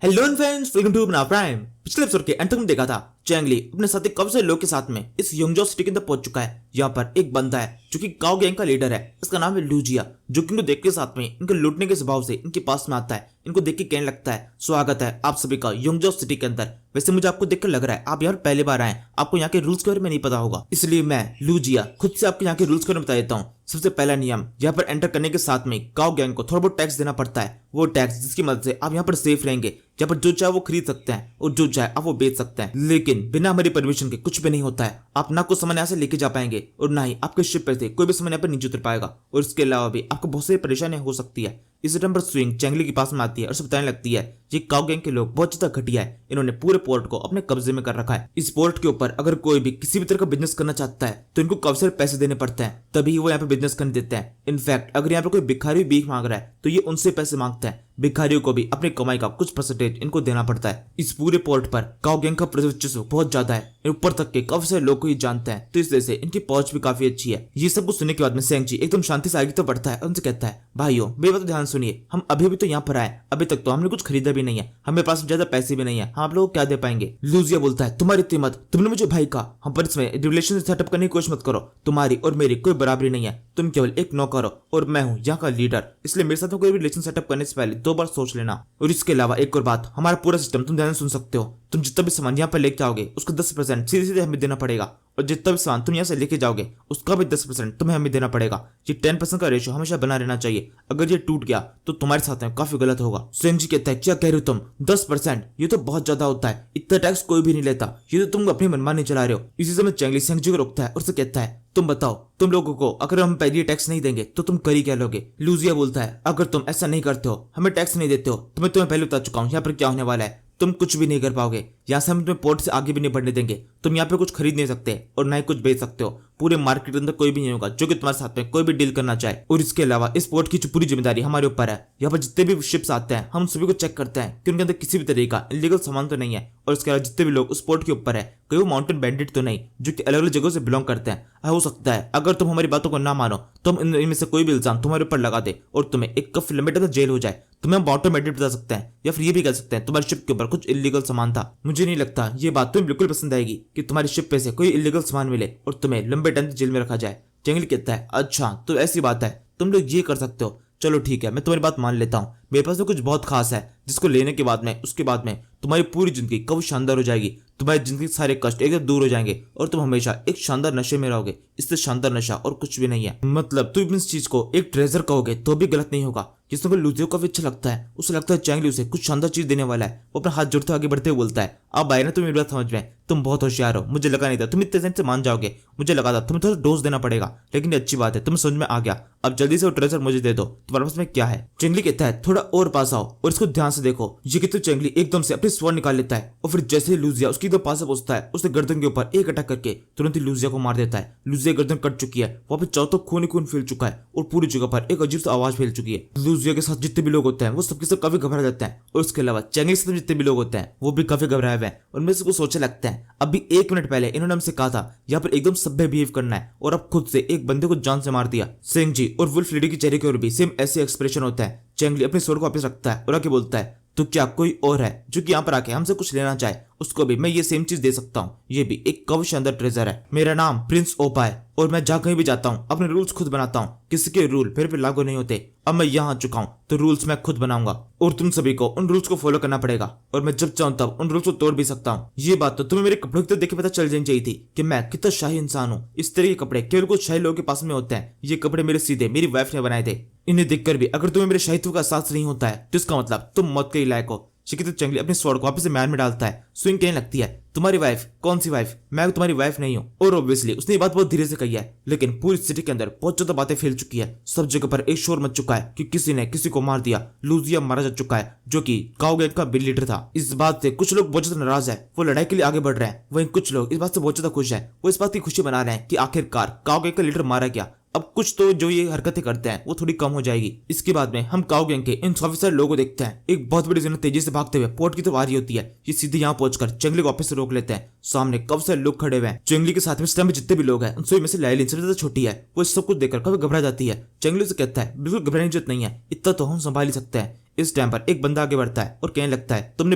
Hello friends, welcome to अपना prime. पिछले episode के अंत तक देखा था चैंगली अपने साथी कब से लोग के साथ में इस योंगजो सिटी के अंदर पहुंच चुका है। यहाँ पर एक बंदा है जो कि काओ गैंग का लीडर है। इसका नाम है लूजिया, जो कि इनको देख के साथ में इनको लूटने के स्वभाव से इनके पास में आता है। इनको देख के कहने लगता है, स्वागत है आप सभी का योंगजो सिटी के अंदर। वैसे मुझे आपको देखकर लग रहा है आप यहाँ पहली बार आए, आपको यहाँ के रूल्स के बारे में नहीं पता होगा, इसलिए मैं लूजिया खुद से आपको यहाँ के रूल्स के बारे में बता देता हूँ। सबसे पहला नियम, यहाँ पर एंटर करने के साथ में काओ गैंग को थोड़ा बहुत टैक्स देना पड़ता है। वो टैक्स जिसकी मदद से आप यहाँ पर सेफ रहेंगे। यहाँ पर जो चाहे वो खरीद सकते हैं और जो चाहे आप वो बेच सकते हैं, लेकिन बिना हमारी परमिशन के कुछ भी नहीं होता है। आप ना कुछ सामान यहाँ से लेके जा पाएंगे और ना ही आपके शिप पे से कोई भी सामान यहाँ पर नीचे उतर पाएगा। और इसके अलावा भी आपको बहुत सारी परेशानियां हो सकती है। इस टाइम पर स्विंग चैंगली के पास में आती है और उसे बताने लगती है ये काओ गैंग के लोग बहुत ज्यादा घटिया है, इन्होंने पूरे पोर्ट को अपने कब्जे में कर रखा है। इस पोर्ट के ऊपर अगर कोई भी किसी भी तरह का बिजनेस करना चाहता है तो इनको काफी सारे पैसे देने पड़ते हैं, तभी वो यहाँ पे बिजनेस करने देते हैं। इनफैक्ट अगर यहाँ पे कोई भिखारी भीख मांग रहा है तो ये उनसे पैसे मांगता है। भिखारियों को भी अपनी कमाई का कुछ परसेंटेज इनको देना पड़ता है। इस पूरे पोर्ट पर काओ गैंग का वर्चस्व बहुत ज्यादा है, ऊपर तक के काफी सारे लोग को ही जानते हैं, तो इस वजह से इनकी पहुंच भी काफी अच्छी है। ये सब कुछ सुनने के बाद में सेंग जी एकदम शांति से आगे तो बढ़ता है और उनसे कहता है, भाइयों मेरी बात ध्यान सुनिए, हम अभी भी तो यहाँ पर आए, अभी तक तो हमने कुछ खरीदा भी नहीं है, हमें पास ज्यादा पैसे भी नहीं है, हम आप लोग क्या दे पाएंगे। लूजिया बोलता है, तुम्हारी हिम्मत, तुमने मुझे भाई कहा, हम पर इसमें रिलेशन सेटअप करने की कोशिश मत करो, तुम्हारी और मेरी कोई बराबरी नहीं है, तुम केवल एक नौकर हो और मैं हूँ यहाँ का लीडर, इसलिए मेरे साथ कोई रिलेशन सेटअप करने से पहले 2 बार सोच लेना। और इसके अलावा एक और बात, हमारा पूरा सिस्टम तुम ध्यान से सुन सकते हो, तुम जितना भी सामान यहाँ पर लेके आओगे उसका 10% सीधे सीधे हमें देना पड़ेगा, और जितना भी सामान तुम यहाँ से लेके जाओगे उसका भी 10% तुम्हें हमें देना पड़ेगा। ये 10% का रेशियो हमेशा बना रहना चाहिए, अगर ये टूट गया तो तुम्हारे साथ में काफी गलत होगा। सेंग जी कहता है, क्या कह रहे हो तुम, 10%? ये तो बहुत ज्यादा होता है, इतना टैक्स कोई भी नहीं लेता, ये तो तुम अपनी मनमानी चला रहे हो। इसी समय चैंगली सेंग जी को रोकता है और उसे कहता है, तुम बताओ, तुम लोगों को अगर हम पहले टैक्स नहीं देंगे तो तुम कर ही क्या लोगे। लूजिया बोलता है, अगर तुम ऐसा नहीं करते हो, हमें टैक्स नहीं देते हो, तो मैं तुम्हें पहले बता चुका हूँ यहाँ पर क्या होने वाला है, तुम कुछ भी नहीं कर पाओगे। यहाँ से हम तुम्हें पोर्ट से आगे भी नहीं बढ़ने देंगे, तुम यहाँ पे कुछ खरीद नहीं सकते और ना ही कुछ बेच सकते हो। पूरे मार्केट के अंदर कोई भी नहीं होगा जो कि तुम्हारे साथ में कोई भी डील करना चाहे। और इसके अलावा इस पोर्ट की पूरी जिम्मेदारी हमारे ऊपर है। यहाँ पर जितने भी शिप्स आते हैं हम सभी को चेक करते हैं कि उनके अंदर किसी भी तरीके का इलीगल सामान तो नहीं है। और इसके अलावा जितने भी लोग उस पोर्ट के ऊपर है, कोई वो माउंटेन बैंडिट तो नहीं जो कि अलग अलग जगहों से बिलोंग करते हैं। हो सकता है अगर तुम हमारी बातों को ना मानो तो हम इनमें से कोई भी इल्जाम तुम्हारे ऊपर लगा दे और तुम्हें एक कफ लंबे तक जेल हो जाए। तुम्हें हम माउंटेन बैंडिट बता सकते हैं या फिर ये भी कह सकते हैं तुम्हारी शिप के ऊपर कुछ इलीगल सामान था। मुझे नहीं लगता ये बात तुम्हें बिल्कुल पसंद आएगी कि तुम्हारी शिप पे से कोई इलीगल सामान मिले और तुम्हें लंबे टाइम तक जेल में रखा जाए। चैंगली कहता है, अच्छा तो ऐसी बात है, तुम लोग ये कर सकते हो, चलो ठीक है, मैं तुम्हारी बात मान लेता हूँ। मेरे पास तो कुछ बहुत खास है जिसको लेने के बाद में उसके बाद में तुम्हारी पूरी जिंदगी कब शानदार हो जाएगी, तुम्हारी जिंदगी के सारे कष्ट एकदम दूर हो जाएंगे और तुम हमेशा एक शानदार नशे में रहोगे। इससे शानदार नशा और कुछ भी नहीं है। मतलब तुम इस चीज को एक ट्रेजर कहोगे तो भी गलत नहीं होगा। जिसको लूजियो को भी अच्छा लगता है, उसे लगता है चैंगली उसे कुछ शानदार चीज देने वाला है। वो अपना हाथ जोड़ते आगे बढ़ते हुए बोलता है, अब आए ना तुम मेरी बात समझ में, तुम बहुत होशियार हो, मुझे लगा नहीं था तुम इतने से मान जाओगे, मुझे लगा था तुम्हें थोड़ा डोज देना पड़ेगा, लेकिन अच्छी बात है तुम्हें समझ में आ गया। अब जल्दी से वो ट्रेजर मुझे दे दो, तुम्हारे पास में क्या है। चैंगली कहता है, थोड़ा और पास आओ और इसको ध्यान से देखो। ये कहते चैंगली एकदम से अपनी स्वॉर्ड निकाल लेता है और फिर जैसे ही लूजिया उसकी दो पास पहुंचता है उसे गर्दन के ऊपर एक अटैक करके तुरंत ही लूजिया को मार देता है। लूजिया गर्दन कट चुकी है, वहां पे चारों तरफ खून ही खून फैल चुका है और पूरी जगह पर एक अजीब सी आवाज फैल चुकी है। लूजिया के साथ जितने भी लोग होते हैं वो सबके सब काफी घबरा जाते हैं और उसके अलावा चैंगली के साथ जितने भी लोग होते हैं वो भी काफी घबराए हुए हैं। और मैं सबको सोचने लगता है, अभी 1 मिनट पहले इन्होंने हमसे कहा था यहाँ पर एकदम सभ्य बिहेव करना है और अब खुद से एक बंदे को जान से मार दिया। सेंग जी और वुल्फ लेडी के चेहरे के ऊपर भी सेम ऐसे एक्सप्रेशन होता है। चैंगली अपने स्वord को वापस रखता है और आके बोलता है, तो क्या कोई और है जो कि यहाँ पर आके हमसे कुछ लेना चाहे, उसको भी मैं ये सेम चीज दे सकता हूँ। ये भी एक काफी शानदार ट्रेजर है। मेरा नाम प्रिंस ओपा है और मैं जहाँ कहीं भी जाता हूँ अपने रूल्स खुद बनाता हूँ, किसी के रूल फिर भी लागू नहीं होते। अब मैं यहाँ आ चुका हूँ तो रूल्स मैं खुद बनाऊंगा और तुम सभी को उन रूल्स को फॉलो करना पड़ेगा और मैं जब चाहूँ तब उन रूल्स को तोड़ भी सकता हूँ। ये बात तो तुम्हें मेरे कपड़ों की तो देख के पता चल जानी चाहिए थी कि मैं कितना शाही इंसान हूँ। इस तरह के कपड़े केवल कुछ शाही लोगों के पास में होते हैं। ये कपड़े मेरे सीधे मेरी वाइफ ने बनाए थे। इन्हें देखकर भी अगर तुम्हें मेरे शाहित्व का एहसास नहीं होता है तो इसका मतलब तुम मौत के ही लायक हो। शिकित चैंगली अपने स्वॉर्ड को वापस से मैन में डालता है। स्विंग कहने लगती है, तुम्हारी वाइफ? कौन सी वाइफ? मैं तुम्हारी वाइफ नहीं हूँ। और ऑब्वियसली उसने ये बात बहुत धीरे से कही है, लेकिन पूरी सिटी के अंदर बहुत ज्यादा बातें फैल चुकी है। सब जगह पर एक शोर मच चुका है कि किसी ने किसी को मार दिया। लूजिया मारा जा चुका है जो कि काओ गैंग का बिल लीडर था। इस बात से कुछ लोग बहुत ज्यादा नाराज है, वो लड़ाई के लिए आगे बढ़ रहे हैं। वहीं कुछ लोग इस बात से बहुत ज्यादा खुश है, वो इस बात की खुशी मना रहे हैं कि आखिरकार काओ गैंग का लीडर मारा गया। अब कुछ तो जो ये हरकतें करते हैं वो थोड़ी कम हो जाएगी। इसके बाद में हम काओ गैंग के इन काफी सारे लोगों को देखते हैं। एक बहुत बड़ी जिन्हें तेजी से भागते हुए पोर्ट की तरफ आ रही होती है। ये सीधे यहाँ पहुंचकर चैंगली को वापस से रोक लेते हैं। सामने काफी सारे लोग खड़े हुए हैं। चैंगली के साथ में इस टाइम में जितने भी लोग हैं उन सभी में से लाइलिन सबसे ज्यादा छोटी है। वो सब कुछ देखकर काफी घबरा जाती है। चैंगली से कहता है, बिल्कुल घबराने की जरूरत नहीं है, इतना तो हम संभाल ही सकते हैं। इस टाइम पर एक बंदा आगे बढ़ता है और कहने लगता है तुमने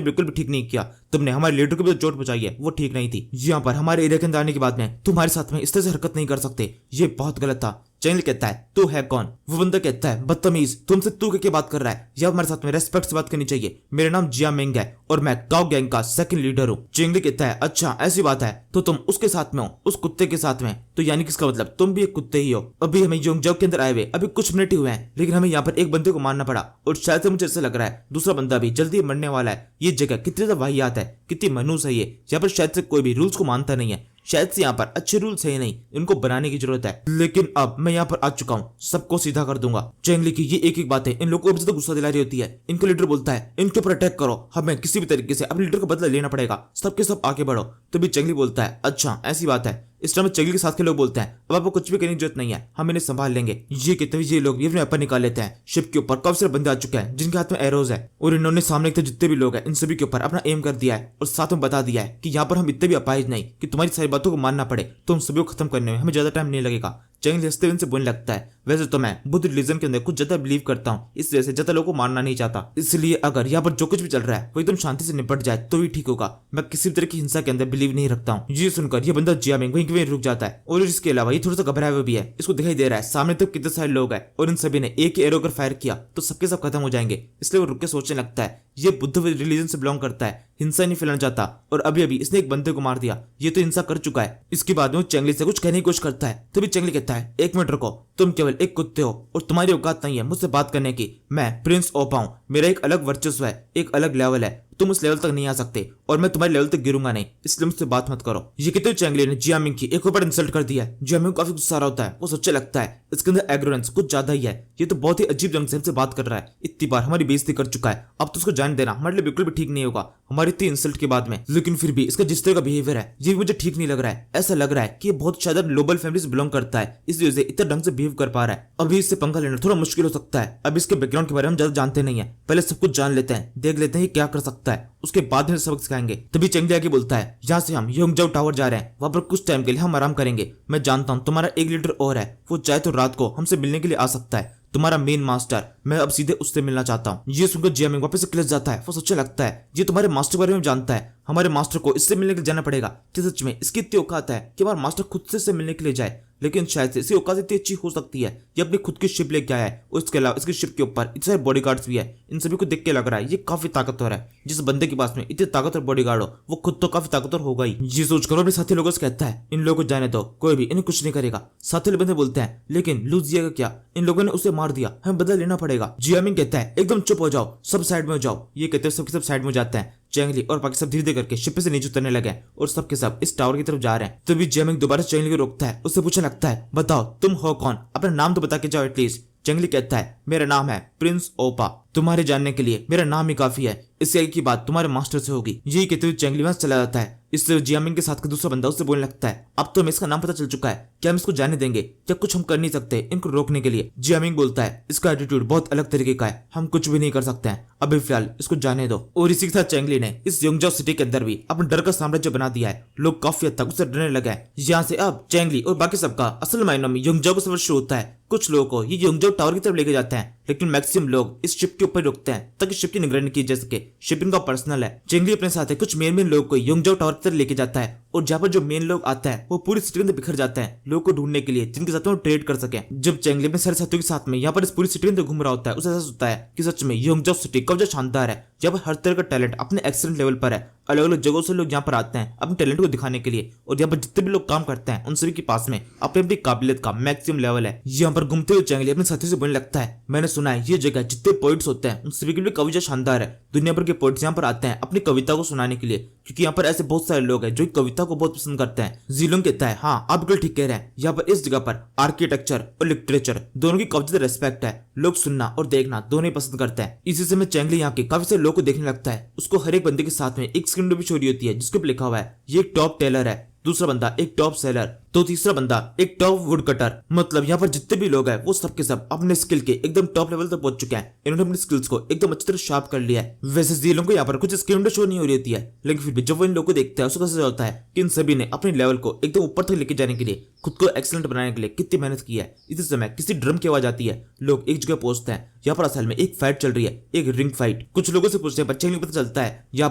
बिल्कुल भी ठीक नहीं किया, तुमने हमारे लीडर को भी चोट पहुंचाई है, वो ठीक नहीं थी। यहाँ पर हमारे एरिया के अंदर आने के बाद में तुम्हारे साथ में इस तरह से हरकत नहीं कर सकते, ये बहुत गलत था। चैंगली कहता है तू है कौन? वो बंदा कहता है बदतमीज, तुमसे तू के बात कर रहा है, या हमारे साथ में रेस्पेक्ट से बात करनी चाहिए। मेरा नाम जिया मिंग है और मैं काओ गैंग का सेकंड लीडर हूँ। चैंगली कहता है अच्छा ऐसी बात है, तो तुम उसके साथ में हो, उस कुत्ते के साथ में, तो यानी किसका मतलब तुम भी एक कुत्ते ही हो। अभी हमें योंगजाओ के अंदर आए हुए अभी कुछ मिनट ही हुए हैं, लेकिन हमें यहाँ पर एक बंदे को मारना पड़ा और शायद से मुझे ऐसा लग रहा है दूसरा बंदा भी जल्दी मरने वाला है। ये जगह कितनी ज्यादा वाहियात है, कितनी मनहूस है ये। यहाँ पर शायद से कोई भी रूल्स को मानता नहीं है, शायद से यहाँ पर अच्छे रूल्स है ही नहीं, इनको बनाने की जरूरत है। लेकिन अब मैं यहाँ पर आ चुका हूँ, सबको सीधा कर दूंगा। चैंगली की ये एक बात है इन लोगों को गुस्सा दिला रही होती है। इनका लीडर बोलता है इनके ऊपर अटैक करो, हमें किसी भी तरीके से अपने लीडर का बदला लेना पड़ेगा, सबके सब आगे बढ़ो। तभी चैंगली बोलता है अच्छा ऐसी बात है। इस टाइम चैंगली के साथ के लोग बोलते हैं अब आपको कुछ भी करने की जरूरत नहीं है, हम इन्हें संभाल लेंगे। ये कहते हुए ये लोग भी अपने वेपन निकाल लेते हैं। शिप के ऊपर काफी सारे बंदे आ चुके हैं जिनके हाथ में एरोज है और इन्होंने सामने के जितने भी लोग हैं इन सभी के ऊपर अपना एम कर दिया है और साथ में बता दिया है कि यहाँ पर हम इतने भी अपाहिज नहीं कि तुम्हारी सारी बातों को मानना पड़े, तो हम सभी को खत्म करने में हमें ज्यादा टाइम नहीं लगेगा। चैंगली हंसते हुए बोलने लगता है वैसे तो मैं बुद्ध रिलीजन के अंदर कुछ ज्यादा बिलीव करता हूँ, इस वजह से ज्यादा लोगों को मारना नहीं चाहता, इसलिए अगर यहाँ पर जो कुछ भी चल रहा है वो एकदम शांति से निपट जाए तो ही ठीक होगा। मैं किसी भी तरह की हिंसा के अंदर बिलीव नहीं रखता हूँ। ये सुनकर ये बंदा जिया मिंग वहीं रुक जाता है और इसके अलावा ये थोड़ा सा घबराया हुआ भी है। इसको दिखाई दे रहा है सामने तो कितने सारे लोग हैं और इन सभी ने एक ही एरो कर फायर किया तो सबके सब खत्म हो जाएंगे, इसलिए वो रुक के सोचने लगता है ये बुद्ध रिलीजन से बिलोंग करता है, हिंसा नहीं फैलाना चाहता और अभी अभी इसने एक बंदे को मार दिया, ये तो हिंसा कर चुका है। इसके बाद में वो चैंगली से कुछ कहने की कोशिश करता है, तभी चैंगली कहता है एक मिनट रुको, तुम केवल एक कुत्ते हो और तुम्हारी औकात नहीं है मुझसे बात करने की। मैं प्रिंस ओपा हूं, मेरा एक अलग वर्चस्व है, एक अलग लेवल है, तुम उस लेवल तक नहीं आ सकते और मैं तुम्हारे लेवल तक गिरूंगा नहीं, इसलिए मुझसे बात मत करो। ये कहते हुए चैंगली ने जिया मिंग की एक ऊपर इंसल्ट कर दिया है। जिया मिंग काफी गुस्सा होता है, वो सोचने लगता है इसके अंदर एग्रोरेंस कुछ ज्यादा ही है, ये तो बहुत ही अजीब ढंग से हमसे बात कर रहा है, इतनी बार हमारी बेइज्जती कर चुका है, अब तो उसको जान देना हमारे लिए बिल्कुल भी ठीक नहीं होगा हमारी इतनी इंसल्ट के बाद में। लेकिन फिर भी इसका जिस तरह का बिहेवियर है ये भी मुझे ठीक नहीं लग रहा है, ऐसा लग रहा है कि ये बहुत शायद नोबल फैमिली से बिलोंग करता है, इस वजह से इतना ढंग से बिहेव कर पा रहा है। अभी इससे पंगा लेना थोड़ा मुश्किल हो सकता है, अब इसके बैकग्राउंड के बारे में हम ज्यादा जानते नहीं है, पहले सब कुछ जान लेते हैं, देख लेते हैं क्या कर सकता है, उसके बाद में सबक सिखाएंगे। तभी चैंगली आगे बोलता है यहाँ से हम योंगजाओ टावर जा रहे हैं, वहां पर कुछ टाइम के लिए हम आराम करेंगे। मैं जानता हूँ तुम्हारा एक लीडर और है, वो चाहे तो रात को हमसे मिलने के लिए आ सकता है, तुम्हारा मेन मास्टर, मैं अब सीधे उससे मिलना चाहता हूँ। ये सुनकर जिया मिंग वापस से क्लच जाता है, वो सोचने लगता है ये तुम्हारे मास्टर के बारे में जानता है, हमारे मास्टर को इससे मिलने के लिए जाना पड़ेगा। कि सच में इसकी इतनी औकात है कि हमारा मास्टर खुद से मिलने के लिए जाए, लेकिन शायद से इसकी औकात इतनी अच्छी हो सकती है ये अपनी खुद की शिप लेके आया है और इसके अलावा इसकी शिप के ऊपर इतने सारे बॉडीगार्ड्स भी है। इन सभी को देख के लग रहा है ये काफी ताकतवर है, जिस बंदे के पास में इतने ताकतवर बॉडीगार्ड हो वो खुद तो काफी ताकतवर होगा ही। ये सोचकर अपने साथी लोगों से कहता है इन लोगों को जाने दो, कोई भी इन्हें कुछ नहीं करेगा। साथी लोग बंदे बोलते हैं लेकिन लूजिया का क्या, इन लोगों ने उसे मार दिया, हमें बदला लेना पड़ेगा। जिया मिंग कहता है एकदम चुप हो जाओ, सब साइड में हो जाओ। ये कहते हैं सबके सब साइड में जाते हैं। चैंगली और बाकी सब धीरे धीरे करके शिप से नीचे उतरने लगे और सबके सब इस टावर की तरफ जा रहे हैं। तभी जिया मिंग दोबारा चैंगली को रोकता है, उससे पूछने लगता है बताओ तुम हो कौन, अपना नाम तो बता के जाओ एटलीस्ट। चैंगली कहता है मेरा नाम है प्रिंस ओपा, तुम्हारे जानने के लिए मेरा नाम ही काफी है, इससे आगे की बात तुम्हारे मास्टर से होगी। यही कहते हुए चैंगली वहां चला जाता है। इससे जिया मिंग के साथ का दूसरा बंदा उससे बोलने लगता है अब तो हमें इसका नाम पता चल चुका है, क्या हम इसको जाने देंगे, क्या कुछ हम कर नहीं सकते इनको रोकने के लिए। जिया मिंग बोलता है इसका एटीट्यूड बहुत अलग तरीके का है, हम कुछ भी नहीं कर सकते हैं, अभी फिलहाल इसको जाने दो। और इसी के साथ चैंगली ने इस योंगजाओ सिटी के अंदर भी अपना डर का साम्राज्य बना दिया है, लोग काफी हद तक उससे डरने लगे हैं। यहाँ से अब चैंगली और बाकी सबका असल मायनों में योंगजाओ का सफर शुरू होता है। कुछ लोगों को ये योंगजाओ टावर की तरफ लेके जाते हैं, लेकिन मैक्सिमम लोग इस शिप के ऊपर रुकते हैं ताकि शिप की निगरानी की जा सके, शिपिंग का पर्सनल है। चैंगली अपने साथ है कुछ मेन लोग को योंगजाओ टावर की तरफ लेके जाता है और जहाँ पर जो मेन लोग आता है वो पूरी सिटी में बिखर जाते हैं लोगों को ढूंढने के लिए जिनके साथ वो ट्रेड कर सके। जब चैंगली अपने सारे साथियों के साथ में यहाँ पर इस पूरी सिटी में घूम रहा होता है, उसे एहसास होता है कि सच में योंगजाओ सिटी काफी शानदार है, यहाँ पर हर तरह का टैलेंट अपने एक्सीलेंट लेवल पर है। अलग अलग जगहों से लोग यहाँ पर आते हैं अपने टैलेंट को दिखाने के लिए और यहाँ पर जितने भी लोग काम करते हैं उन सभी के पास में अपनी अपनी काबिलियत का मैक्सिमम लेवल है। यहाँ पर घूमते हुए चैंगली अपने साथियों से बोलने लगता है मैंने सुना है ये जगह जितने पोइट्स होते हैं उन सभी के लिए कविता शानदार है, दुनिया भर के पोइट्स यहाँ पर आते हैं अपनी कविता को सुनाने के लिए, क्योंकि यहाँ पर ऐसे बहुत सारे लोग हैं जो कविता को बहुत पसंद करते हैं। जीलोंग कहता है हाँ आप बिल्कुल ठीक कह रहे हैं, यहाँ पर इस जगह पर आर्किटेक्चर और लिटरेचर दोनों की काफी ज्यादा रिस्पेक्ट है, लोग सुनना और देखना दोनों ही पसंद करते हैं। इसी से मैं चैंगली यहाँ के काफी सारे लोगों को देखने लगता है। उसको हर एक बंदे के साथ में एक स्क्रीन भी छोड़ी होती है जिसके ऊपर लिखा हुआ है ये एक टॉप टेलर है, दूसरा बंदा एक टॉप सेलर, तो तीसरा बंदा एक टॉप वुड कटर, मतलब यहाँ पर जितने भी लोग हैं वो सबके सब अपने स्किल के एकदम टॉप लेवल तक पहुंच चुके हैं। इन्होंने अपनी स्किल्स को एकदम अच्छी तरह शार्प कर लिया है। वैसे जीलों को यहाँ पर कुछ स्क्रीन में शो नहीं हो रही होती है, लेकिन फिर भी जब वो इन लोगों को देखते हैं उसको कैसे होता है कि इन सभी ने अपने लेवल को एकदम ऊपर तक लेके जाने के लिए, खुद को एक्सीलेंट बनाने के लिए कितनी मेहनत की है। इसी समय किसी ड्रम की आवाज आती है, लोग एक जगह पहुंचते हैं। यहाँ पर असल में एक फाइट चल रही है, एक रिंग फाइट। कुछ लोगों से पूछने पर चेंगली पता चलता है यहाँ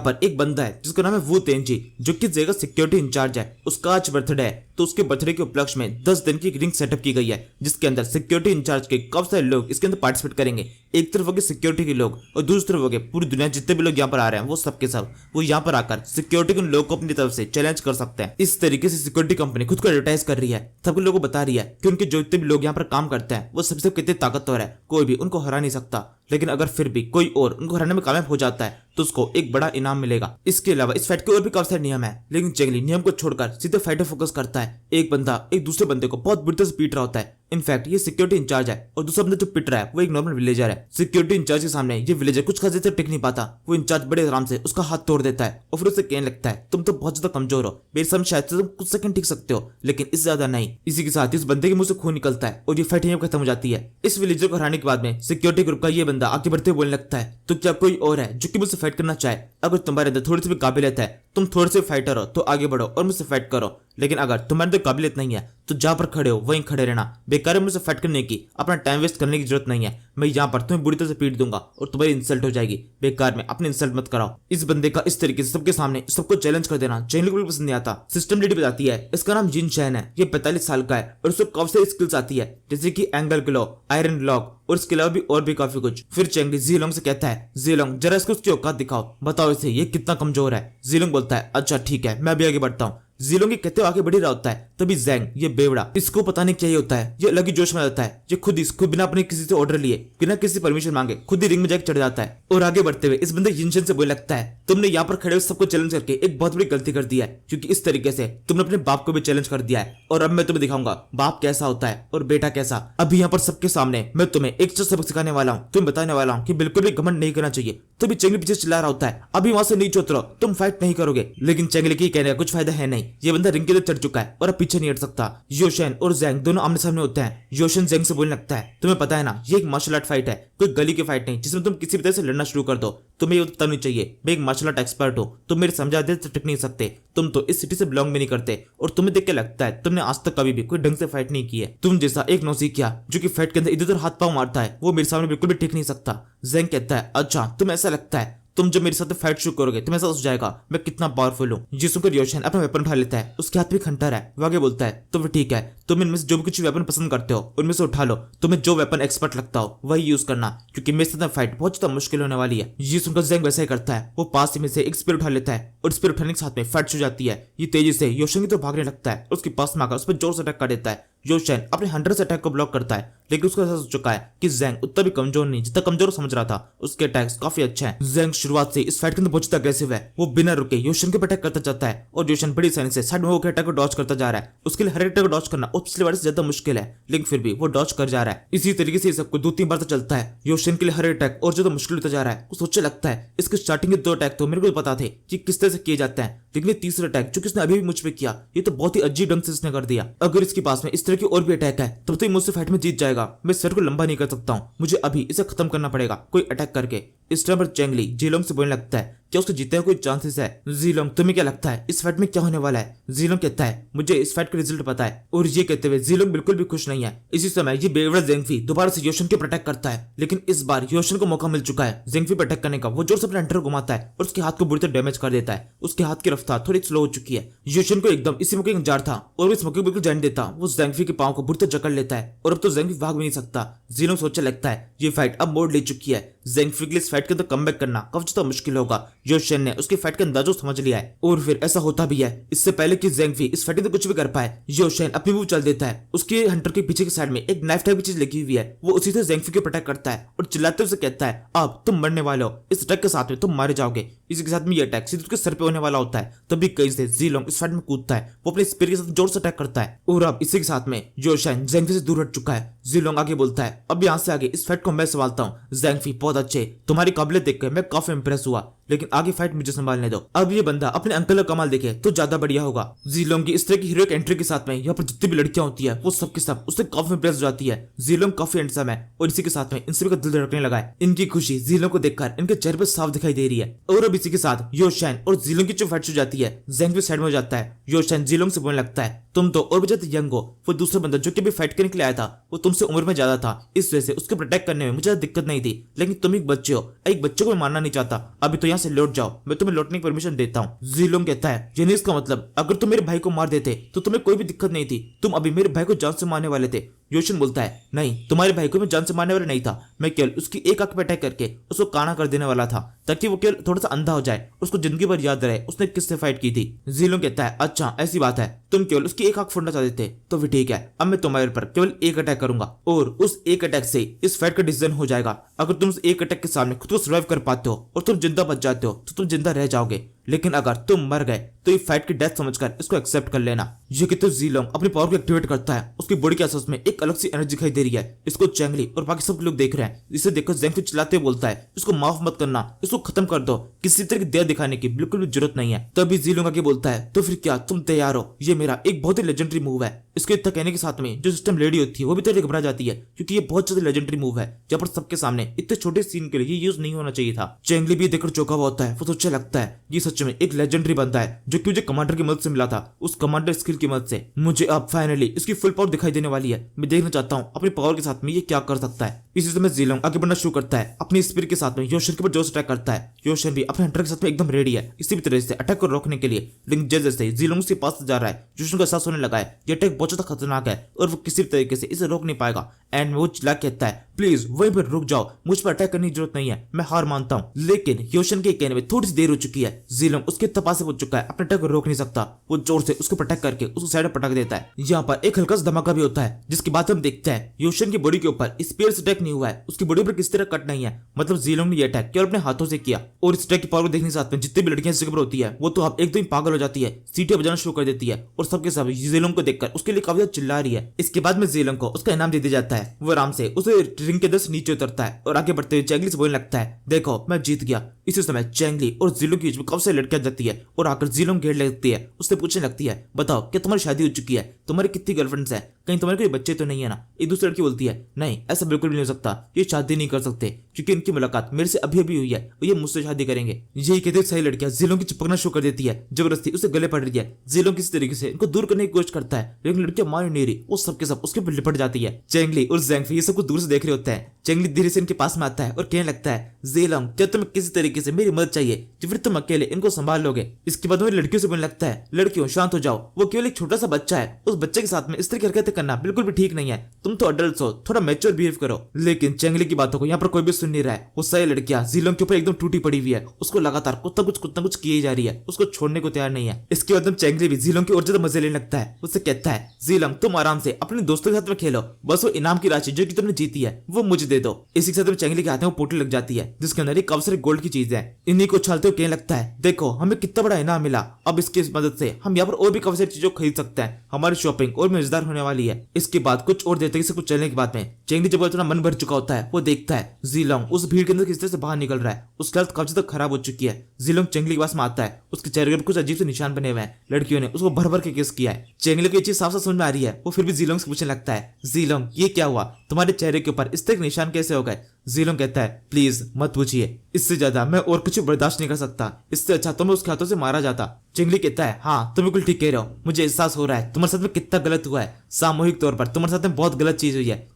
पर एक बंदा है जिसका नाम है वू तेंजी, जो कि जगह सिक्योरिटी इंचार्ज है। उसका आज बर्थडे है, तो उसके बर्थडे के उपलक्ष्य में 10 दिन की एक रिंग सेटअप की गई है, जिसके अंदर सिक्योरिटी इंचार्ज के काफी सारे लोग इसके अंदर पार्टिसिपेट करेंगे। एक तरफ होंगे सिक्योरिटी के लोग और दूसरी तरफ होंगे पूरी दुनिया जितने भी लोग यहाँ पर आ रहे हैं वो सबके सब वो यहाँ पर आकर सिक्योरिटी के उन लोगों को अपनी तरफ से चैलेंज कर सकते हैं। इस तरीके से सिक्योरिटी कंपनी खुद को एडवर्टाइज कर रही है, सबके लोगों को बता रही है कि उनके जो जितने भी लोग यहाँ पर काम करते हैं वो सबसे कितने ताकतवर है, कोई भी उनको हरा नहीं सकता। लेकिन अगर फिर भी कोई और उनको हराने में कामयाब हो जाता है तो उसको एक बड़ा इनाम मिलेगा। इसके अलावा इस फाइट के और भी काफी सारे नियम है, लेकिन चेंगली नियम को छोड़कर सीधे फाइट पर फोकस करता है। एक बंदा एक दूसरे बंदे को बहुत बुरी तरह से पीट रहा होता है। इनफैक्ट ये सिक्योरिटी इंचार्ज है और दूसरा बंदा जो पिट रहा है वो एक नॉर्मल विलेजर है। सिक्योरिटी इंचार्ज के सामने ये विलेजर कुछ खास देर टिक नहीं पाता। वो इंचार्ज बड़े आराम से उसका हाथ तोड़ देता है और फिर उसे कहने लगता है तुम तो बहुत ज्यादा कमजोर हो, मेरे सामने शायद से तुम कुछ सेकंड टिक सकते हो, लेकिन इससे ज्यादा नहीं। इसी के साथ इस बंदे के मुंह से खून निकलता है और ये फाइट यहीं खत्म हो जाती है। इस विलेजर को हराने के बाद में सिक्योरिटी ग्रुप का ये बंदा आगे बढ़ते हुए बोलने लगता है तो क्या कोई और है जो कि मुझसे फाइट करना चाहे? अगर तुम्हारे अंदर थोड़ी सी भी काबिलियत है, तुम थोड़े से फाइटर हो तो आगे बढ़ो और मुझसे फाइट करो, लेकिन अगर तुम्हारे अंदर काबिलियत नहीं है तो जहां पर खड़े हो वहीं खड़े रहना। बेकार है मुझसे फाइट करने की, अपना टाइम वेस्ट करने की जरूरत नहीं है। मैं यहाँ पर तुम्हें बुरी तरह से पीट दूंगा और तुम्हारी इंसल्ट हो जाएगी। बेकार में अपनी इंसल्ट मत कराओ। इस बंदे का इस तरीके से सबके सामने सबको चैलेंज कर देना चैनल को भी पसंद नहीं आता। सिस्टम लेडी बताती है इसका नाम जिन चैन है, ये 45 साल का है और उसको काफी सारी स्किल्स आती है, जैसे कि एंगल ग्लो, आयरन लॉक और इसके अलावा भी और भी काफी कुछ। फिर चेंगली जीलोंग से कहता है जीलोंग जरा इसको उसकी औकात दिखाओ, बताओ इसे ये कितना कमजोर है। जीलोंग बोलता है अच्छा ठीक है, मैं भी आगे बढ़ता हूँ। जीलोंग के कहते हुए आगे बढ़ी रहा होता है, तभी जैंग ये बेवड़ा इसको पता नहीं क्या ही होता है, ये अलग ही जोश में जाता है। ये खुद बिना अपने किसी से ऑर्डर लिए, बिना किसी परमिशन मांगे खुद ही रिंग में जाकर चढ़ जाता है और आगे बढ़ते हुए इस बंदे जिनशन से बोलने लगता है तुमने यहाँ पर खड़े हुए सबको चैलेंज करके एक बहुत बड़ी गलती कर दी है, क्योंकि इस तरीके से तुमने अपने बाप को भी चैलेंज कर दिया है और अब मैं तुम्हें दिखाऊंगा बाप कैसा होता है और बेटा कैसा। अभी यहाँ पर सबके सामने मैं तुम्हें एक सबक सिखाने वाला हूँ, तुम्हें बताने वाला हूँ कि बिल्कुल भी घमंड नहीं करना चाहिए। तभी चेंगली पीछे चिल्ला रहा होता है अभी वहां से नीचे उतरो, तुम फाइट नहीं करोगे। लेकिन चेंगली की कहने का कुछ फायदा है नहीं, ये बंदा रिंग के अंदर चढ़ चुका है और अब पीछे नहीं हट सकता। योशन और जैंग दोनों आमने सामने होते हैं। योशन जैंग से बोलने लगता है तुम्हें पता है ना ये एक मार्शल आर्ट फाइट है, कोई गली की फाइट नहीं जिसमें तुम किसी भी तरह से लड़ना शुरू कर दो। तुम्हें ये पता नहीं चाहिए मैं एक मार्शल आर्ट एक्सपर्ट हूँ, तुम मेरे समझा दे तो टिक नहीं सकते, तुम तो इस सिटी से बिलोंग भी नहीं करते और तुम्हें देख के लगता है तुमने आज तक कभी भी कोई ढंग से फाइट नहीं की है। तुम जैसा एक नौसिखिया जो कि फाइट के अंदर इधर उधर हाथ पांव मारता है वो मेरे सामने बिल्कुल भी टिक नहीं सकता। जैंग कहता है अच्छा तुम ऐसा लगता है तुम जब मेरे साथ फाइट शुरू करोगे तुम्हें ऐसा हो जाएगा मैं कितना पावरफुल हूँ। ये सुनकर योशन अपना वेपन उठा लेता है, उसके हाथ में खंटर है। वो आगे बोलता है तो फिर ठीक है, तुम इनमें से जो भी कुछ वेपन पसंद करते हो उनमें से उठा लो, तुम्हें जो वेपन एक्सपर्ट लगता हो वही यूज करना, क्योंकि मेरे साथ फाइट बहुत ज्यादा मुश्किल होने वाली है। ये सुनकर जैंग वैसा ही करता है, वो पास ही में से एक स्पीयर उठा लेता है और स्पीयर उठाने के साथ में फाइट शुरू जाती है। ये तेजी से योशन की तो भागने लगता है और उसके पास में आकर उस पर जोर से अटैक कर देता है। योशन अपने हंटर से अटैक को ब्लॉक करता है, लेकिन उसको एहसास हो चुका है कि जैंग उतना भी कमजोर नहीं जितना कमजोर समझ रहा था। उसके अटैक्स काफी अच्छे हैं। जैंग शुरुआत से इस फाइट के अंदर बहुत ज्यादा अग्रेसिव है, वो बिना रुके योशन के अटैक करता जाता है और योशन बड़ी आसानी से साइड में होकर अटैक को डॉज करता जा रहा है। उसके लिए हर अटैक को डॉज करना और पिछले बार से ज्यादा मुश्किल है, लेकिन फिर भी वो डॉज कर जा रहा है। इसी तरीके से सबको 2-3 बार तो चलता है। योशन के लिए हर अटैक और ज्यादा मुश्किल होता जा रहा है। वो सोचने लगता है इसके स्टार्टिंग के 2 अटैक तो मेरे को पता थे कि किस तरह से किए जाते हैं, लेकिन ये तीसरा अटैक जो किसने अभी भी मुझ पे किया ये तो बहुत ही अजीब ढंग से इसने कर दिया। अगर इसके पास में इस तरह की और भी अटैक है तब तो मुझसे फाइट में जीत जाएगा। मैं सर को लंबा नहीं कर सकता हूँ, मुझे अभी इसे खत्म करना पड़ेगा कोई अटैक करके। इस टाइम पर चेंगली जीलोंग से बोलने लगता है क्या उसके जीतने का कोई चांसेस है? जीलोंग तुम्हें क्या लगता है इस फाइट में क्या होने वाला है? जीलोंग कहता है मुझे इस फाइट का रिजल्ट पता है। और ये कहते हुए जीलोंग बिल्कुल भी खुश नहीं है। इसी समय ये बेवड़ा जेंगफी दोबारा से योशन के अटैक करता है, लेकिन इस बार योशन को मौका मिल चुका है जेंगफी पर अटैक करने का। वो जोर से अपने हंटर को घुमाता है और उसके हाथ को बुरी तरह डैमेज कर देता है। उसके हाथ की रफ्तार थोड़ी स्लो हो चुकी है। योशन को एकदम इसी मौके का इंतजार था और इस मौके को बिल्कुल जाने देता। वो जेंगफी के पांव को बुरी तरह जकड़ लेता है और अब तो जेंगफी भाग भी नहीं सकता। जीलोंग सोचने लगता है ये फाइट अब मोड़ ले चुकी है, जेंगफी के लिए इस फाइट के अंदर कमबैक करना काफी ज्यादा मुश्किल होगा। योशन ने उसकी फाइट का अंदाजा समझ लिया है और फिर ऐसा होता भी है। इससे पहले कि जेंगफी इस फाइट में कुछ भी कर पाए योशन अपनी मूव चल देता है। उसके हंटर के पीछे की साइड में एक नाइफ टाइप की चीज लगी हुई है। वो उसी से जेंगफी के अटैक करता है और चिल्लाते हुए कहता है अब तुम मरने वाले हो, इस अटैक के साथ में तुम मारे जाओगे। इसी के साथ में ये अटैक सीधे उसके सर पे होने वाला होता है। तभी कई से जीलोंग इस फाइट में कूदता है, वो अपने स्पीयर के साथ जोर से अटैक करता है और अब इसी के साथ में योशन जेंगफी से दूर हट चुका है। जीलोंग आगे बोलता है, अब यहाँ से आगे इस फाइट को मैं संभालता हूँ। ज़ैंग बहुत अच्छे, तुम्हारी काबिलियत देखकर मैं काफी इंप्रेस हुआ, लेकिन आगे फाइट मुझे संभालने दो। अब ये बंदा अपने अंकल का कमाल देखे तो ज्यादा बढ़िया होगा। जीलोंग की इस तरह की हीरोइक एंट्री के साथ में यहाँ पर जितनी भी लड़कियां होती है वो सब के सब उससे काफी इंप्रेस हो जाती है। जीलोंग काफी हैंडसम है और इसी के साथ में इन सभी का दिल धड़कने लगा है। इनकी खुशी जीलोंग को देखकर इनके चेहरे पर साफ दिखाई दे रही है। और अब इसी के साथ योशान और जीलोंग की जो फाइट हो जाती है, ज़ैंग भी साइड में हो जाता है। योशान जीलोंग से बोलने लगता है, तुम तो और भी ज्यादा यंग हो, वो दूसरा बंदा जो कि अभी फाइट करने के लिए आया था वो तुमसे उम्र में ज्यादा था, इस वजह से उसके प्रोटेक्ट करने में मुझे दिक्कत नहीं थी, लेकिन तुम एक बच्चे हो, एक बच्चे को मैं मानना नहीं चाहता। अभी तो यहाँ से लौट जाओ, मैं तुम्हें लौटने की परमिशन देता हूँ। जीलोंग कहता है, यानी इसका मतलब अगर तुम मेरे भाई को मार देते तो तुम्हें कोई भी दिक्कत नहीं थी, तुम अभी मेरे भाई को जान से मारने वाले थे। योशन बोलता है, नहीं, तुम्हारे भाई को मैं जान से मारने वाला नहीं था, मैं केवल उसकी एक आंख पे अटैक करके उसको काना कर देने वाला था ताकि वो केवल थोड़ा सा अंधा हो जाए, उसको जिंदगी भर याद रहे उसने किससे फाइट की थी। जीलोंग कहता है, अच्छा ऐसी बात है, तुम केवल उसकी एक आंख फोड़ना चाहते थे, तो फिर ठीक है, अब मैं तुम्हारे ऊपर केवल एक अटैक करूंगा और उस एक अटैक से इस फाइट का डिसीजन हो जाएगा। अगर तुम उस एक अटैक के सामने खुद को सर्वाइव कर पाते हो और तुम जिंदा बच जाते हो तो तुम जिंदा रह जाओगे, लेकिन अगर तुम मर गए तो ये फाइट की डेथ समझकर इसको एक्सेप्ट कर लेना। ये कहते जीलोंग अपनी पावर को एक्टिवेट करता है। उसकी बॉडी के आसपास में एक अलग सी एनर्जी दिखाई दे रही है। इसको चैंगली और बाकी सब लोग देख रहे हैं। इसे देखकर ज़ैंग चिल्लाते हुए बोलता है, इसको माफ मत करना, इसको खत्म कर दो, किसी तरह की दया दिखाने की बिल्कुल भी जरूरत नहीं है। तभी जीलोंग आगे बोलता है, तो फिर क्या तुम तैयार हो? ये मेरा एक बहुत ही लेजेंडरी मूव है। इसके इतना कहने के साथ में जो सिस्टम लेडी होती है वो भी तेरे घबरा जाती है, क्योंकि ये बहुत ज्यादा लेजेंडरी मूव है जहाँ पर सबके सामने इतने छोटे सीन के लिए ये यूज नहीं होना चाहिए था। चैंगली भी देखकर चौंका हुआ होता है। वो सोचने लगता है, ये सच में एक लेजेंडरी बंदा है जो कि मुझे कमांडर की मदद से मिला था। उस कमांडर स्किल की मदद से मुझे अब फाइनली इसकी फुल पावर दिखाई देने वाली है। मैं देखना चाहता हूँ अपनी पावर के साथ में ये क्या कर सकता है। इसी समय जीलोंग आगे बढ़ना शुरू करता है। अपनी स्पीड के साथ में योशन के ऊपर जोश अटैक करता है। योशन भी अपने हंटर के साथ में एकदम रेडी है इसी भी तरह से अटैक को रोकने के लिए, लेकिन जैसे जैसे जीलोंग उसके पास जा रहा है योशन का एहसास होने लगा है ये अटैक बहुत ज्यादा खतरनाक है और वो किसी भी तरीके से इसे रोक नहीं पाएगा। एंड वो चिल्ला कहता है, प्लीज वहीं पर रुक जाओ, मुझ पर अटैक करने की जरूरत नहीं है, मैं हार मानता हूँ। लेकिन योशन के कहने में थोड़ी सी देर हो चुकी है। जीलोंग उसके तपा से पहुंच चुका है, अपने अटैक को रोक नहीं सकता। वो जोर से उसको अटैक करके उसको साइड में पटक देता है। यहाँ पर एक हल्का सा धमाका भी होता है, जिसके बाद हम देखते हैं योशन की बॉडी के ऊपर स्पीयर से अटैक नहीं हुआ है, उसकी बॉडी पर किस तरह कट नहीं है, मतलब जीलोंग ने ये अटैक केवल अपने हाथों से किया। और इस अटैक की पावर को देखने के साथ में जितनी भी लड़कियां इस जगह पर होती है वो तो अब एकदम पागल हो जाती है, सीटियां बजाना शुरू कर देती है और सबके सब जीलोंग को देखकर उसके लिए काफी चिल्ला रही है। इसके बाद में जीलोंग को उसका इनाम दे दिया जाता है। वो आराम से उसे रिंग के अंदर से नीचे उतरता है और आगे बढ़ते हुए चैंगली से बोलने लगता है, देखो मैं जीत गया। इसी समय चैंगली और जीलोंग के बीच में काफी सारी लड़कियां जाती है और आकर जीलोंग घेर लगती है। उससे पूछने लगती है, बताओ क्या तुम्हारी शादी हो चुकी है? तुम्हारी कितनी गर्लफ्रेंड्स है? कहीं तुम्हारे कोई बच्चे तो नहीं है ना? एक दूसरी लड़की बोलती है, नहीं ऐसा बिल्कुल भी नहीं हो सकता, ये शादी नहीं कर सकते क्योंकि इनकी मुलाकात मेरे से अभी अभी हुई है और ये मुझसे शादी करेंगे। यही कहते सही लड़कियां जीलोंग की चिपकना शुरू कर देती है, जबरदस्ती उसे गले पड़ रही है। जीलोंग किसी तरीके से इनको दूर करने की कोशिश करता है, लेकिन लड़कियां मान नहीं रही, वो सबके सब उसके ऊपर लिपट जाती है। चैंगली और ज़ैंग ये सब कुछ दूर से देख रहे होते हैं। चैंगली धीरे से इनके पास में आता है और कहने लगता है, जीलोंग जब तुम्हें किसी तरीके से मेरी मदद चाहिए तो फिर तुम अकेले इनको संभाल लोगे। इसके बाद वो लड़कियों से बोलने लगता है, लड़कियों शांत हो जाओ, वो केवल एक छोटा सा बच्चा है, उस बच्चे के साथ में इस तरह की हरकतें करना बिल्कुल भी ठीक नहीं है, तुम तो अडल्ट हो, थोड़ा मैच्योर बिहेव करो। लेकिन चैंगली की बातों को यहाँ पर कोई भी सुन नहीं रहा है। वो सारी लड़कियां जीलोंग के ऊपर एकदम टूटी पड़ी हुई है, उसको लगातार कुछ ना कुछ किए जा रही है, उसको छोड़ने को तैयार नहीं है। इसके बाद चैंगली भी जीलोंग की और ज्यादा मजे लेने लगता है। उससे कहता है, जीलोंग तुम आराम से अपने दोस्तों के साथ में खेलो, बस वो इनाम की राशि जो कि तुमने जीती है वो मुझे दे दो। इसी के साथ चैंगली के हाथ में वो पोटली लग जाती है जिसके अंदर एक काफी सारे गोल्ड की चीज है। इन्हीं को उछालते हुए कहने लगता है, देखो हमें कितना बड़ा इनाम मिला, अब इसकी मदद से हम यहाँ पर और भी काफी सारी चीजों खरीद सकते हैं, हमारी शॉपिंग और मजेदार होने वाली है। इसके बाद कुछ और देर तक कुछ चलने के बाद में चैंगली जब थोड़ा मन भर चुका होता है वो देखता है जीलोंग उस भीड़ के अंदर किस तरह से बाहर निकल रहा है। उसकी हालत काफी ज्यादा खराब हो चुकी है। जीलोंग चैंगली के पास में आता है, उसके चेहरे पर कुछ अजीब से निशान बने हुए हैं, लड़कियों ने उसको भर भर के किस किया है। चैंगली को ये चीज साफ साफ समझ में आ रही है। वो फिर भी जीलोंग से पूछने लगता है, जीलोंग ये क्या हुआ, तुम्हारे चेहरे के ऊपर इस तरह के निशान कैसे हो गए? जीलोंग कहता है, प्लीज मत पूछिए, इससे ज्यादा मैं और कुछ बर्दाश्त नहीं कर सकता, इससे अच्छा तो मैं उसके हाथों से मारा जाता। चैंगली कहता है, हाँ तुम बिल्कुल ठीक कह रहे हो, मुझे एहसास हो रहा है तुम्हारे साथ में कितना गलत हुआ है, सामूहिक तौर पर तुम्हारे साथ में बहुत गलत चीज हुई है।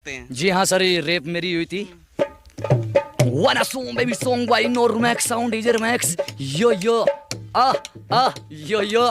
जी हाँ सर, ये रेप मेरी हुई थी। Wanna song baby song by Normax Sound DJ Max yo yo यो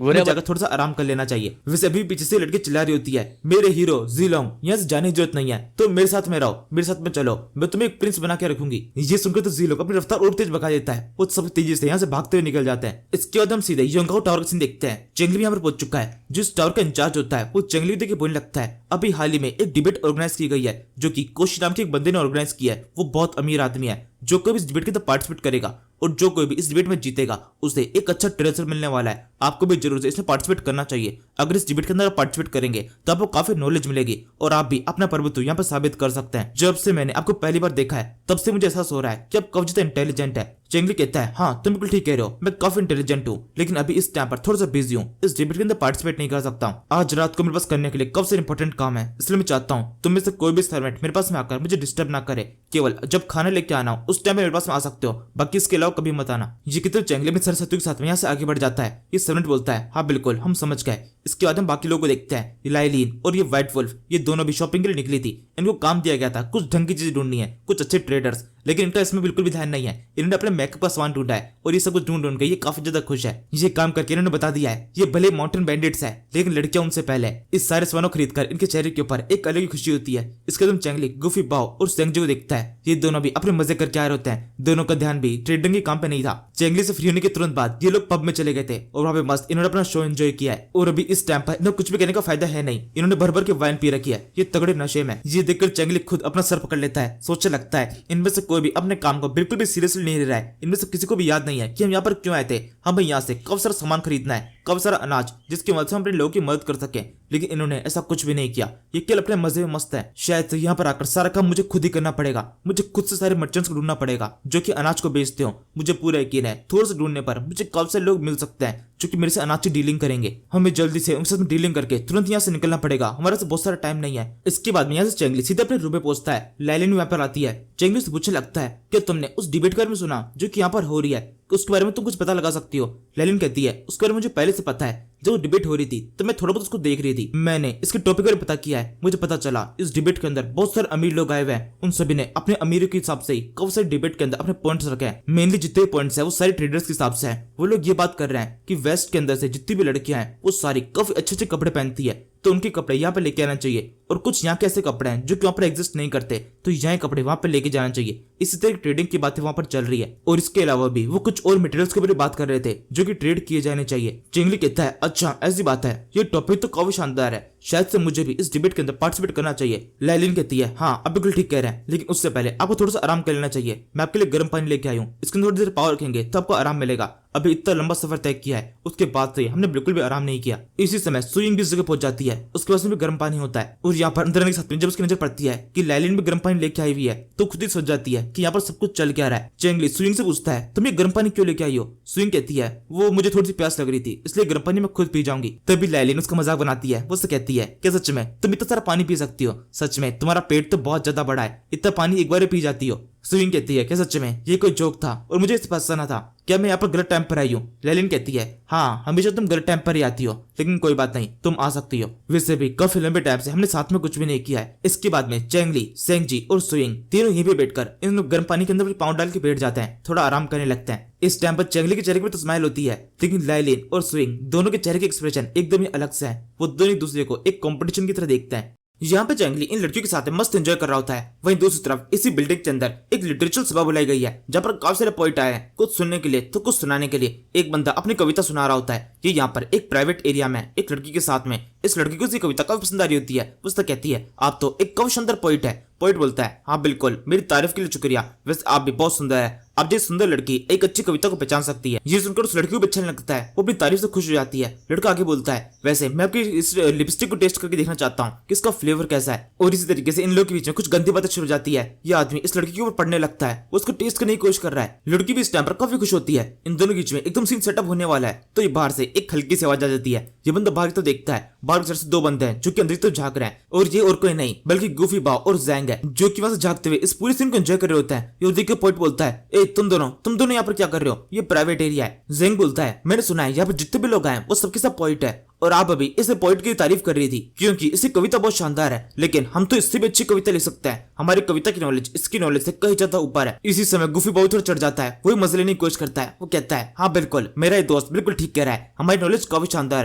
उन्हें जाकर थोड़ा सा आराम कर लेना चाहिए। वैसे अभी पीछे से लड़की चिल्ला रही होती है, मेरे हीरो जीलोंग यहाँ से जाने की जरूरत नहीं है, तो मेरे साथ में रहो, मेरे साथ में चलो, मैं तुम्हें एक प्रिंस बना के रखूंगी। ये सुनकर तो जीलोंग अपनी रफ्तार और तेज भगा देता है, वो सब तेजी से यहाँ से भागते हुए निकल जाते हैं। इसके बाद हम सीधे योंगकाओ टावर का सीन देखते हैं। चैंगली भी यहाँ पर पहुंच चुका है। जिस टावर का इंचार्ज होता है वो चैंगली देख के बोलने लगता है, अभी हाल ही में एक डिबेट ऑर्गेनाइज की गई है जो कि कोशी नाम के एक बंदे ने ऑर्गेनाइज किया है। वो बहुत अमीर आदमी है, जो कभी इस डिबेट के अंदर पार्टिसिपेट करेगा और जो कोई भी इस डिबेट में जीतेगा उसे एक अच्छा ट्रेजर मिलने वाला है। आपको भी जरूर से इसमें पार्टिसिपेट करना चाहिए। अगर इस डिबेट के अंदर आप पार्टिसिपेट करेंगे तो आपको काफी नॉलेज मिलेगी और आप भी अपना प्रभुत्व यहाँ पर साबित कर सकते हैं। जब से मैंने आपको पहली बार देखा है तब से मुझे एहसास हो रहा है कि आप काफी ज्यादा इंटेलिजेंट है। चेंगली कहता है हाँ तुम बिल्कुल ठीक कह रहे हो, मैं काफी इंटेलिजेंट हूँ, लेकिन अभी इस टाइम पर थोड़ा सा बिजी हूँ, इस डिबेट के अंदर पार्टिसिपेट नहीं कर सकता हूँ। आज रात को मेरे पास करने के लिए काफी इंपॉर्टेंट काम है, इसलिए मैं चाहता हूँ तुम में से कोई भी सर्वेंट मेरे पास में आकर मुझे डिस्टर्ब ना करे। केवल जब खाना लेके आना हो उस टाइम मेरे पास में आ सकते हो, बाकी इसके अलावा कभी मत आना। ये कितने चेंगली में सरस्वती के साथ में यहाँ से आगे बढ़ जाता है। ये सर्वेंट बोलता है हाँ बिल्कुल हम समझ गए। इसके बाद हम बाकी लोगों को देखते हैं। लाइलिन और ये व्हाइट वुल्फ ये दोनों भी शॉपिंग के लिए निकली थी। इनको काम दिया गया था कुछ ढंग की चीजें ढूंढनी है, कुछ अच्छे ट्रेडर्स, लेकिन इनका इसमें बिल्कुल भी ध्यान नहीं है। इन्होंने अपने मेकअप का सामान ढूंढा है और ये सब कुछ ढूंढ के ये काफी ज्यादा खुश है। ये काम करके इन्होंने बता दिया है ये भले माउंटेन बैंडिट्स है लेकिन लड़कियां उनसे पहले। इस सारे सामानों खरीद कर इनके चेहरे के ऊपर एक अलग ही खुशी होती है। इसके तुम चेंगली गुफी बाओ और सेंगजू को देखता है। ये दोनों भी अपने मजे करके आ रहे होते हैं। दोनों का ध्यान भी ट्रेडिंग के काम पे नहीं था। चेंगली से फ्री होने के तुरंत बाद ये लोग पब में चले गए थे और वहां पे मस्त इन्होंने अपना शो एंजॉय किया है। और अभी इस टाइम पर इन्हें कुछ भी कहने का फायदा है नहीं। इन्होंने भर भर के वाइन पी रखी है। ये तगड़े नशे में। ये देखकर चेंगली खुद अपना सर पकड़ लेता है। सोचने लगता है इनमें से कोई भी अपने काम को बिल्कुल भी सीरियसली नहीं ले रहा है। इनमें से किसी को भी याद नहीं है कि हम यहाँ पर क्यों आए थे। हमें यहाँ से कब सारा सामान खरीदना है, कब सारा अनाज, जिसकी मदद से हम अपने लोगों की मदद कर सके, लेकिन इन्होंने ऐसा कुछ भी नहीं किया। ये केवल अपने मजे में मस्त है। शायद से यहाँ पर आकर सारा काम मुझे खुद ही करना पड़ेगा। मुझे खुद से सारे मर्चेंट्स को ढूंढना पड़ेगा जो कि अनाज को बेचते हो। मुझे पूरा यकीन है थोड़ा सा ढूंढने पर मुझे काफी सारे लोग मिल सकते हैं जो कि मेरे से अनाज की डीलिंग करेंगे। हमें जल्दी से उनके साथ डीलिंग करके तुरंत यहाँ से निकलना पड़ेगा। हमारे पास बहुत सारा टाइम नहीं है। इसके बाद में यहाँ से चेंगली सीधे अपने रूम में पहुंचता है। लाइलिन यहाँ पर आती है। चेंगली से पूछने लगता है क्या तुमने उस डिबेट के बारे में सुना जो कि यहाँ पर हो रही है, उसके बारे में तुम कुछ पता लगा सकती हो। लाइलिन कहती है उसके बारे में मुझे पहले से पता है। जब वो डिबेट हो रही थी तो मैं थोड़ा बहुत उसको देख रही थी। मैंने इसके टॉपिक पर पता किया है। मुझे पता चला इस डिबेट के अंदर बहुत सारे अमीर लोग आए हुए हैं। उन सभी ने अपने अमीरों के हिसाब से ही काफी सारे डिबेट के अंदर अपने पॉइंट्स रखे हैं। मेनली जितने पॉइंट्स है वो सारे ट्रेडर्स के हिसाब से है। वो लोग ये बात कर रहे हैं कि वेस्ट के अंदर से जितनी भी लड़कियां हैं वो सारी काफी अच्छे अच्छे कपड़े पहनती है, तो उनके कपड़े यहाँ पे लेके आना चाहिए। और कुछ यहाँ के ऐसे कपड़े हैं जो कि वहाँ पर एग्जिस्ट नहीं करते, तो यहाँ कपड़े वहाँ पे लेके जाना चाहिए। इसी तरह ट्रेडिंग की बातें वहाँ पर चल रही है। और इसके अलावा भी वो कुछ और मटेरियल्स के बारे में बात कर रहे थे जो कि ट्रेड किए जाने चाहिए। चिंगली कहता है अच्छा ऐसी बात है, ये टॉपिक तो काफी शानदार है, शायद से मुझे भी इस डिबेट के अंदर पार्टिसिपेट करना चाहिए। लाइलिन कहती है हाँ आप बिल्कुल ठीक कह रहे हैं, लेकिन उससे पहले आपको थोड़ा सा आराम कर लेना चाहिए। मैं आपके लिए गर्म पानी लेके आई हूँ, इसके अंदर थोड़ी देर पावर रखेंगे तो आपको आराम मिलेगा। अभी इतना लंबा सफर तय किया है, उसके बाद से हमने बिल्कुल भी आराम नहीं किया। इसी समय सुइंग भी जगह पहुंच जाती है। उसके पास में भी गर्म पानी होता है और यहाँ पर अंदर आने के साथ में जब उसकी नजर पड़ती है कि लाइलिन भी गर्म पानी लेके आई हुई है तो खुद ही सोच जाती है कि यहाँ पर सब कुछ चल क्या रहा है। चेंगली सुइंग से पूछता है तुम ये गर्म पानी क्यों लेके आई हो। सुइंग कहती है वो मुझे थोड़ी सी प्यास लग रही थी इसलिए गर्म पानी मैं खुद पी जाऊंगी। तभी लाइलिन उसका मजाक बनाती है। वो उससे कहती है क्या सच में तुम इतना सारा पानी पी सकती हो? सच में तुम्हारा पेट तो बहुत ज्यादा बड़ा है, इतना पानी एक बार पी जाती हो। सुइंग कहती है क्या सच में ये कोई जोक था और मुझे इस पर हंसना था? क्या मैं यहाँ पर गलत टाइम पर आई हूँ? लाइलिन कहती है हाँ हमेशा तुम गलत टाइम पर ही आती हो, लेकिन कोई बात नहीं तुम आ सकती हो। वैसे भी काफी लंबे टाइम से हमने साथ में कुछ भी नहीं किया है। इसके बाद में चेंगली, सेंगजी और सुइंग तीनों यहीं पे बैठकर इन लोग गर्म पानी के अंदर पाँव डाल के बैठ जाते हैं, थोड़ा आराम करने लगते हैं। इस टाइम पर चेंगली के चेहरे पर तो स्माइल होती है, लेकिन लाइलिन और सुइंग दोनों के चेहरे के एक्सप्रेशन एकदम ही अलग से है। वो दोनों एक दूसरे को एक कॉम्पिटिशन की तरह देखते हैं। यहाँ पे चेंगली इन लड़कियों के साथ मस्त एंजॉय कर रहा होता है। वहीं दूसरी तरफ इसी बिल्डिंग के अंदर एक लिटरेचर सभा बुलाई गई है जहाँ पर काफी सारे पोइट आए हैं, कुछ सुनने के लिए तो कुछ सुनाने के लिए। एक बंदा अपनी कविता सुना रहा होता है। ये यहाँ पर एक प्राइवेट एरिया में एक लड़की के साथ में। इस लड़की को इसकी कविता काफी पसंद आ रही होती है। उससे कहती है आप तो एक काफी सुंदर पोइट है। पोइट बोलता है हाँ बिल्कुल, मेरी तारीफ के लिए शुक्रिया, वैसे आप भी बहुत सुंदर है। अब जैसे सुंदर लड़की एक अच्छी कविता को पहचान सकती है। ये सुनकर उस लड़की को भी अच्छा लगता है, वो अपनी तारीफ से खुश हो जाती है। लड़का आगे बोलता है वैसे मैं आपकी इस लिपस्टिक को टेस्ट करके देखना चाहता हूँ कि इसका फ्लेवर कैसा है। और इसी तरीके से इन लोगों के बीच में कुछ गंदी बातें शुरू हो जाती है। ये आदमी इस लड़की के ऊपर पढ़ने लगता है, वो उसको टेस्ट करने की कोशिश कर रहा है। लड़की भी इस टाइम पर काफी खुश होती है। इन दोनों के बीच में एकदम सीन सेटअप होने वाला है, तो ये बाहर से एक हल्की सी आवाज आ जाती है। ये बंदा बाहर तो देखता है, बाहर की तरफ से दो बंदे हैं जो कि अंदर तो झांक रहे हैं। और ये और कोई नहीं बल्कि गूफी बाओ और जैंग है जो कि वहां से झांकते हुए इस पूरी सीन को एंजॉय कर रहे होते हैं। ये देख के पॉइंट बोलता है ए तुम दोनों यहाँ पर क्या कर रहे हो? ये प्राइवेट एरिया है। जैंग बोलता है मैंने सुना है यहाँ पर जितने भी लोग आए वो सबके सब पॉइंट है और आप अभी इस पोइट की तारीफ कर रही थी क्योंकि इसकी कविता बहुत शानदार है, लेकिन हम तो इससे भी अच्छी कविता लिख सकते हैं। हमारी कविता की नॉलेज इसकी नॉलेज से कहीं ज्यादा ऊपर है। इसी समय गुफी बहुत थोड़ा चढ़ जाता है, वही मजे लेने की कोशिश करता है। वो कहता है हाँ बिल्कुल, मेरा ये दोस्त बिल्कुल ठीक कह रहा है, हमारी नॉलेज काफी शानदार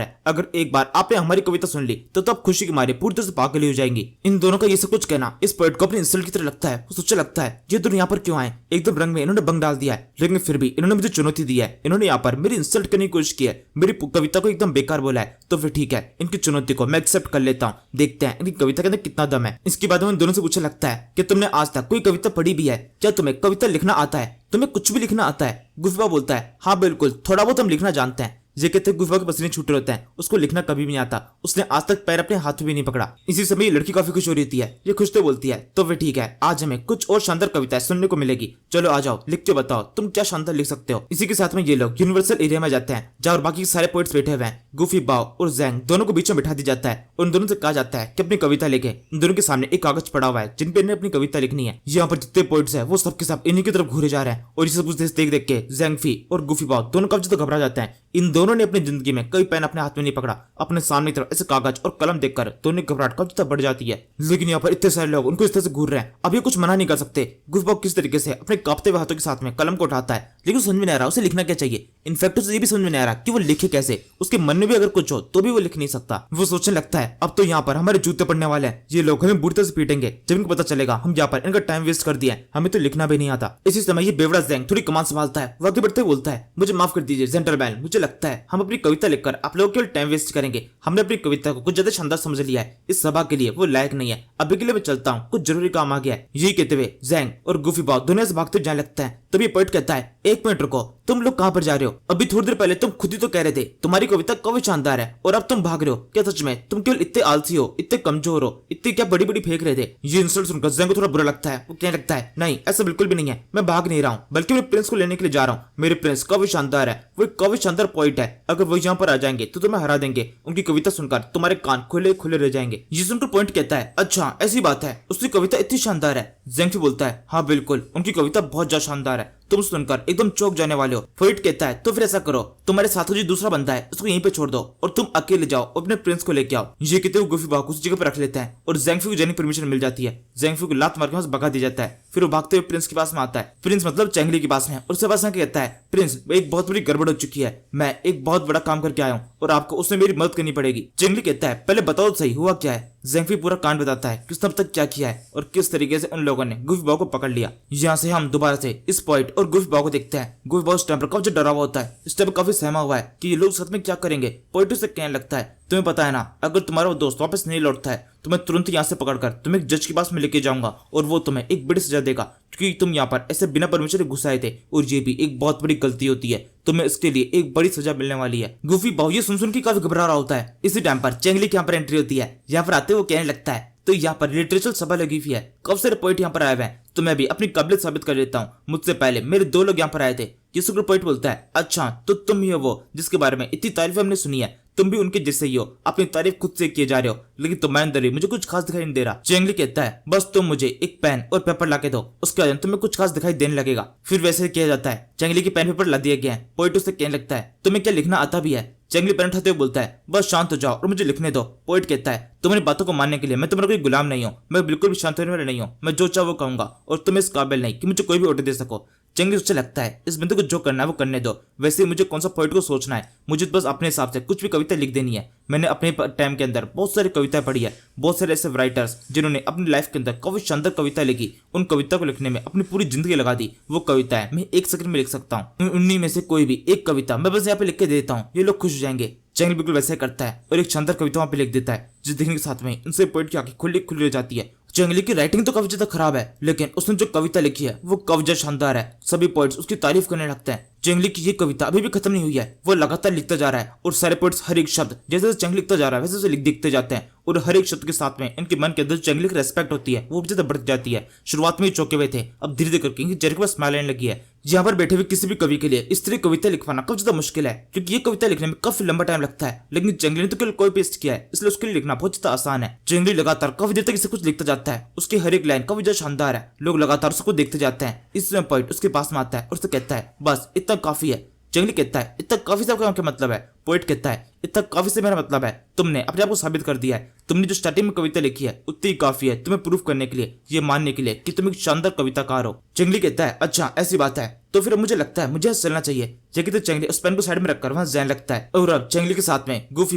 है। अगर एक बार आपने हमारी कविता सुन ली तो आप खुशी के मारे पूरी तरह से पागल हो जाएंगी। इन दोनों का ये सब कुछ कहना इस पोइट को अपनी इंसल्ट की तरह लगता है। वो सोचने लगता है ये दोनों यहाँ पर क्यों आए, एकदम रंग में इन्होंने बंग डाल दिया है, लेकिन फिर भी इन्होंने मुझे चुनौती दी है। इन्होंने यहाँ पर मेरी इंसल्ट करने की कोशिश की है, मेरी कविता को एकदम बेकार बोला है, तो फिर ठीक है, इनकी चुनौती को मैं एक्सेप्ट कर लेता हूँ, देखते हैं इनकी कविता के अंदर कितना दम है। इसके बाद उन दोनों से पूछने लगता है कि तुमने आज तक कोई कविता पढ़ी भी है क्या? तुम्हें कविता लिखना आता है? तुम्हें कुछ भी लिखना आता है? गुफी बोलता है हाँ बिल्कुल, थोड़ा बहुत हम लिखना जानते हैं। ये कहते हैं गुफा के पसीने छूटे रहते हैं, उसको लिखना कभी भी नहीं आता, उसने आज तक पैर अपने हाथ में भी नहीं पकड़ा। इसी समय ये लड़की काफी खुश हो रही है, ये खुश तो बोलती है तो फिर ठीक है, आज हमें कुछ और शानदार कविताएं सुनने को मिलेगी, चलो आ जाओ लिख के बताओ तुम क्या शानदार लिख सकते हो। इसी के साथ में ये लोग यूनिवर्सल एरिया में जाते हैं जहाँ बाकी सारे पोइट्स बैठे हुए हैं। गुफी बाव और जैंग दोनों को बीच में बिठा दिया जाता है और उन दोनों से कहा जाता है कि अपनी कविता लिखे। इन दोनों के सामने एक कागज पड़ा हुआ है जिन पे इन्हें अपनी कविता लिखनी है। यहाँ पर जितने पोइट्स है वो सबके सब इन्हीं की तरफ घूरे जा रहे हैं और ये सब कुछ देख देख के जैंगफी और गुफी बाव दोनों काफी ज्यादा घबरा जाते हैं। इन दोनों ने अपनी जिंदगी में कई पेन अपने हाथ में नहीं पकड़ा, अपने सामने की तरफ ऐसे कागज और कलम देखकर दोनों की घबराहट काफी ज्यादा बढ़ जाती है। लेकिन यहाँ पर इतने सारे लोग उनको इस तरह से घूर रहे हैं, अब ये कुछ मना नहीं कर सकते। गुफी बाव किस तरीके से अपने कांपते हुए हाथों के साथ में कलम को उठाता है, लेकिन समझ में नहीं आ रहा उसे लिखना क्या चाहिए। इनफैक्ट उसे ये भी समझ में नहीं आ रहा कि वो लिखे कैसे, उसके मन में भी अगर कुछ हो तो भी वो लिख नहीं सकता। वो सोचने लगता है अब तो यहाँ पर हमारे जूते पड़ने वाले हैं, ये लोग हमें बुरी तरह से पीटेंगे जब इनको पता चलेगा हम यहाँ पर इनका टाइम वेस्ट कर दिया है, हमें तो लिखना भी नहीं आता। इसी समय ये बेवड़ा जैंग थोड़ी कमान संभालता है, वो आगे बढ़ते बोलता है मुझे माफ कर दीजिए जेंटलमैन, मुझे लगता है हम अपनी कविता लिखकर आप लोगों केवल टाइम वेस्ट करेंगे, हमने अपनी कविता को कुछ ज्यादा शानदार समझ लिया है, इस सभा के लिए वो लायक नहीं है, अभी के लिए मैं चलता हूँ, कुछ जरूरी काम आ गया है। यही कहते हुए जैंग और गुफी बाव दुनिया से भागते जाने लगता है। तभी पोइट कहता है एक मिनट रुको, तुम लोग कहाँ पर जा रहे हो? अभी थोड़ी देर पहले तुम खुद ही तो कह रहे थे तुम्हारी कविता काफी शानदार है और अब तुम भाग रहे हो, क्या सच में तुम केवल इतने आलसी हो, इतने कमजोर हो, इतनी क्या बड़ी बड़ी फेंक रहे थे? ये इंसल्ट सुनकर जैंग को थोड़ा बुरा लगता है, वो कहने लगता है नहीं ऐसा बिल्कुल भी नहीं है, मैं भाग नहीं रहा हूँ बल्कि मैं प्रिंस को लेने के लिए जा रहा हूँ। मेरे प्रिंस काफी शानदार है, वो एक काफी शानदार पोइट है, अगर वो यहाँ पर आ जाएंगे तो तुम्हें हरा देंगे, उनकी कविता सुनकर तुम्हारे कान खुले खुले रह जाएंगे। ये सुनकर पॉइंट कहता है अच्छा ऐसी बात है, उसकी कविता इतनी शानदार है? जैंग भी बोलता है हाँ बिल्कुल, उनकी कविता बहुत ज्यादा शानदार है, तुम सुनकर एकदम चौंक जाने वाले हो। फोइट कहता है तो फिर ऐसा करो, तुम्हारे साथ जो दूसरा बंदा है उसको यहीं पे छोड़ दो और तुम अकेले जाओ और अपने प्रिंस को लेके आओ। ये कहते हुए गुफी बाव को उस जगह पर रख लेते हैं और जैंगफी को जाने की परमिशन मिल जाती है। जैंगफी को लात मार के वहां भगा दिया जाता है, फिर वो भागते हुए प्रिंस के पास में आता है। प्रिंस मतलब चैंगली के पास में, और उसके पास में कहता है प्रिंस एक बहुत बड़ी गड़बड़ हो चुकी है, मैं एक बहुत बड़ा काम करके आया हूँ और आपको उसमें मेरी मदद करनी पड़ेगी। चैंगली कहता है पहले बताओ सही हुआ क्या है। जैंगफी पूरा कांड बताता है कि उसने अब तक क्या किया है और किस तरीके से उन लोगों ने गुफी बाव को पकड़ लिया। यहाँ से हम दोबारा से इस पॉइंट और गुफी बाव को देखते हैं। गुफी बाव इस टाइम पर काफी डरा हुआ होता है, इस टाइम पर काफी सहमा हुआ है कि ये लोग सच में क्या करेंगे। पॉइंट से कहने लगता है तुम्हें पता है ना, अगर तुम्हारा वो दोस्त वापस नहीं लौटता है तो मैं तुरंत यहाँ से पकड़कर तुम्हें एक जज के पास में लेके जाऊंगा और वो तुम्हें एक बड़ी सजा देगा क्योंकि तुम यहाँ पर ऐसे बिना परमिशन घुस आए थे और ये भी एक बहुत बड़ी गलती होती है, तुम्हें इसके लिए एक बड़ी सजा मिलने वाली है। गुफी बाव ये सुन के काफी घबरा रहा होता है। इसी टाइम पर चैंगली यहाँ पर एंट्री होती है। यहाँ पर आते वो कहने लगता है तो यहाँ पर लिटरेचर सभा लगी हुई है, कब सारे पोइट यहाँ पर आए हुए हैं, तो मैं भी अपनी काबिलियत साबित कर देता हूँ, मुझसे पहले मेरे 2 लोग यहाँ पर आए थे। ये सुपर पोइट बोलता है अच्छा तो तुम ही हो वो जिसके बारे में इतनी तारीफ हमने सुनी है, तुम भी उनके जैसे ही हो, अपनी तारीफ खुद से किए जा रहे हो, लेकिन तुम्हारे अंदर ही मुझे कुछ खास दिखाई नहीं दे रहा। चैंगली कहता है बस तुम मुझे एक पेन और पेपर लाके दो, उसके बाद तुम्हें कुछ खास दिखाई देने लगेगा। फिर वैसे किया जाता है, चैंगली के पेन पेपर ला दिए गए हैं। पोइट उससे कहने लगता है तुम्हें क्या लिखना आता भी है? चैंगली पेन उठाते हुए बोलता है बस शांत हो जाओ और मुझे लिखने दो। पोइट कहता है तुम्हारी बातों को मानने के लिए मैं तुम्हारा कोई गुलाम नहीं हूँ, मैं बिल्कुल भी शांत होने वाला नहीं हूँ, मैं जो चाहो वो कहूंगा और तुम इस काबिल नहीं कि मुझे कोई भी ऑर्डर दे सको। चैंगली उससे लगता है इस बंदे को जो करना है वो करने दो, वैसे मुझे कौन सा पॉइंट को सोचना है, मुझे बस अपने हिसाब से कुछ भी कविता लिख देनी है। मैंने अपने टाइम के अंदर बहुत सारी कविताएं पढ़ी है, बहुत सारे ऐसे राइटर्स जिन्होंने अपनी लाइफ के अंदर काफी शानदार कविता लिखी, उन कविता को लिखने में अपनी पूरी जिंदगी लगा दी। वो कविताएं मैं 1 सेकंड में लिख सकता हूँ, उन्हीं में से कोई भी एक कविता मैं बस यहाँ पे लिख के देता हूँ, ये लोग खुश हो जाएंगे। चैंगली बिल्कुल वैसे करता है और एक शानदार कविता वहां पे लिख देता है, जिस देखने के साथ में इनसे पोइट की आंखें खुली खुली रह जाती है। चैंगली की राइटिंग तो काफी ज्यादा खराब है, लेकिन उसने जो कविता लिखी है वो काफी ज्यादा शानदार है। सभी पोइट्स उसकी तारीफ करने लगते हैं। चैंगली की ये कविता अभी भी खत्म नहीं हुई है, वो लगातार लिखता जा रहा है और सारे पोइट्स हर एक शब्द जैसे चैंगली लिखता जा रहा है वैसे उसे लिखते जाते हैं और हर एक शब्द के साथ में इनके मन के अंदर चैंगली की रेस्पेक्ट होती है वो ज्यादा बढ़ जाती है। शुरुआत में ही चौंके हुए थे, अब धीरे धीरे करके इनके चेहरे पर स्माइल आने लगी है। यहाँ पर बैठे हुए किसी भी कवि के लिए इस तरह कविता लिखवाना काफी ज्यादा मुश्किल है क्योंकि ये कविता लिखने में काफी लंबा टाइम लगता है, लेकिन चैंगली ने तो केवल कॉपी पेस्ट किया है इसलिए उसके लिए लिखना बहुत ज्यादा आसान है। चैंगली लगातार काफी देर तक इसे कुछ लिखता जाता है, उसकी हर एक लाइन काफी ज्यादा शानदार है, लोग लगातार उसको देखते जाते हैं। इस समय पॉइंट उसके पास में आता है और उससे कहता है बस इतना काफी है। चैंगली कहता है इतना काफी से आपका क्या मतलब है? पोइट कहता है इतना काफी से मेरा मतलब है तुमने अपने आप को साबित कर दिया है, तुमने जो स्टार्टिंग में कविता लिखी है उतनी काफी है तुम्हें प्रूफ करने के लिए, ये मानने के लिए कि तुम एक शानदार कविताकार हो। चैंगली कहता है अच्छा ऐसी बात है तो फिर मुझे लगता है मुझे चलना चाहिए। जैकी तो चैंगली उस पेन को साइड में रखकर वहां जाने लगता है और अब चैंगली के साथ में गुफी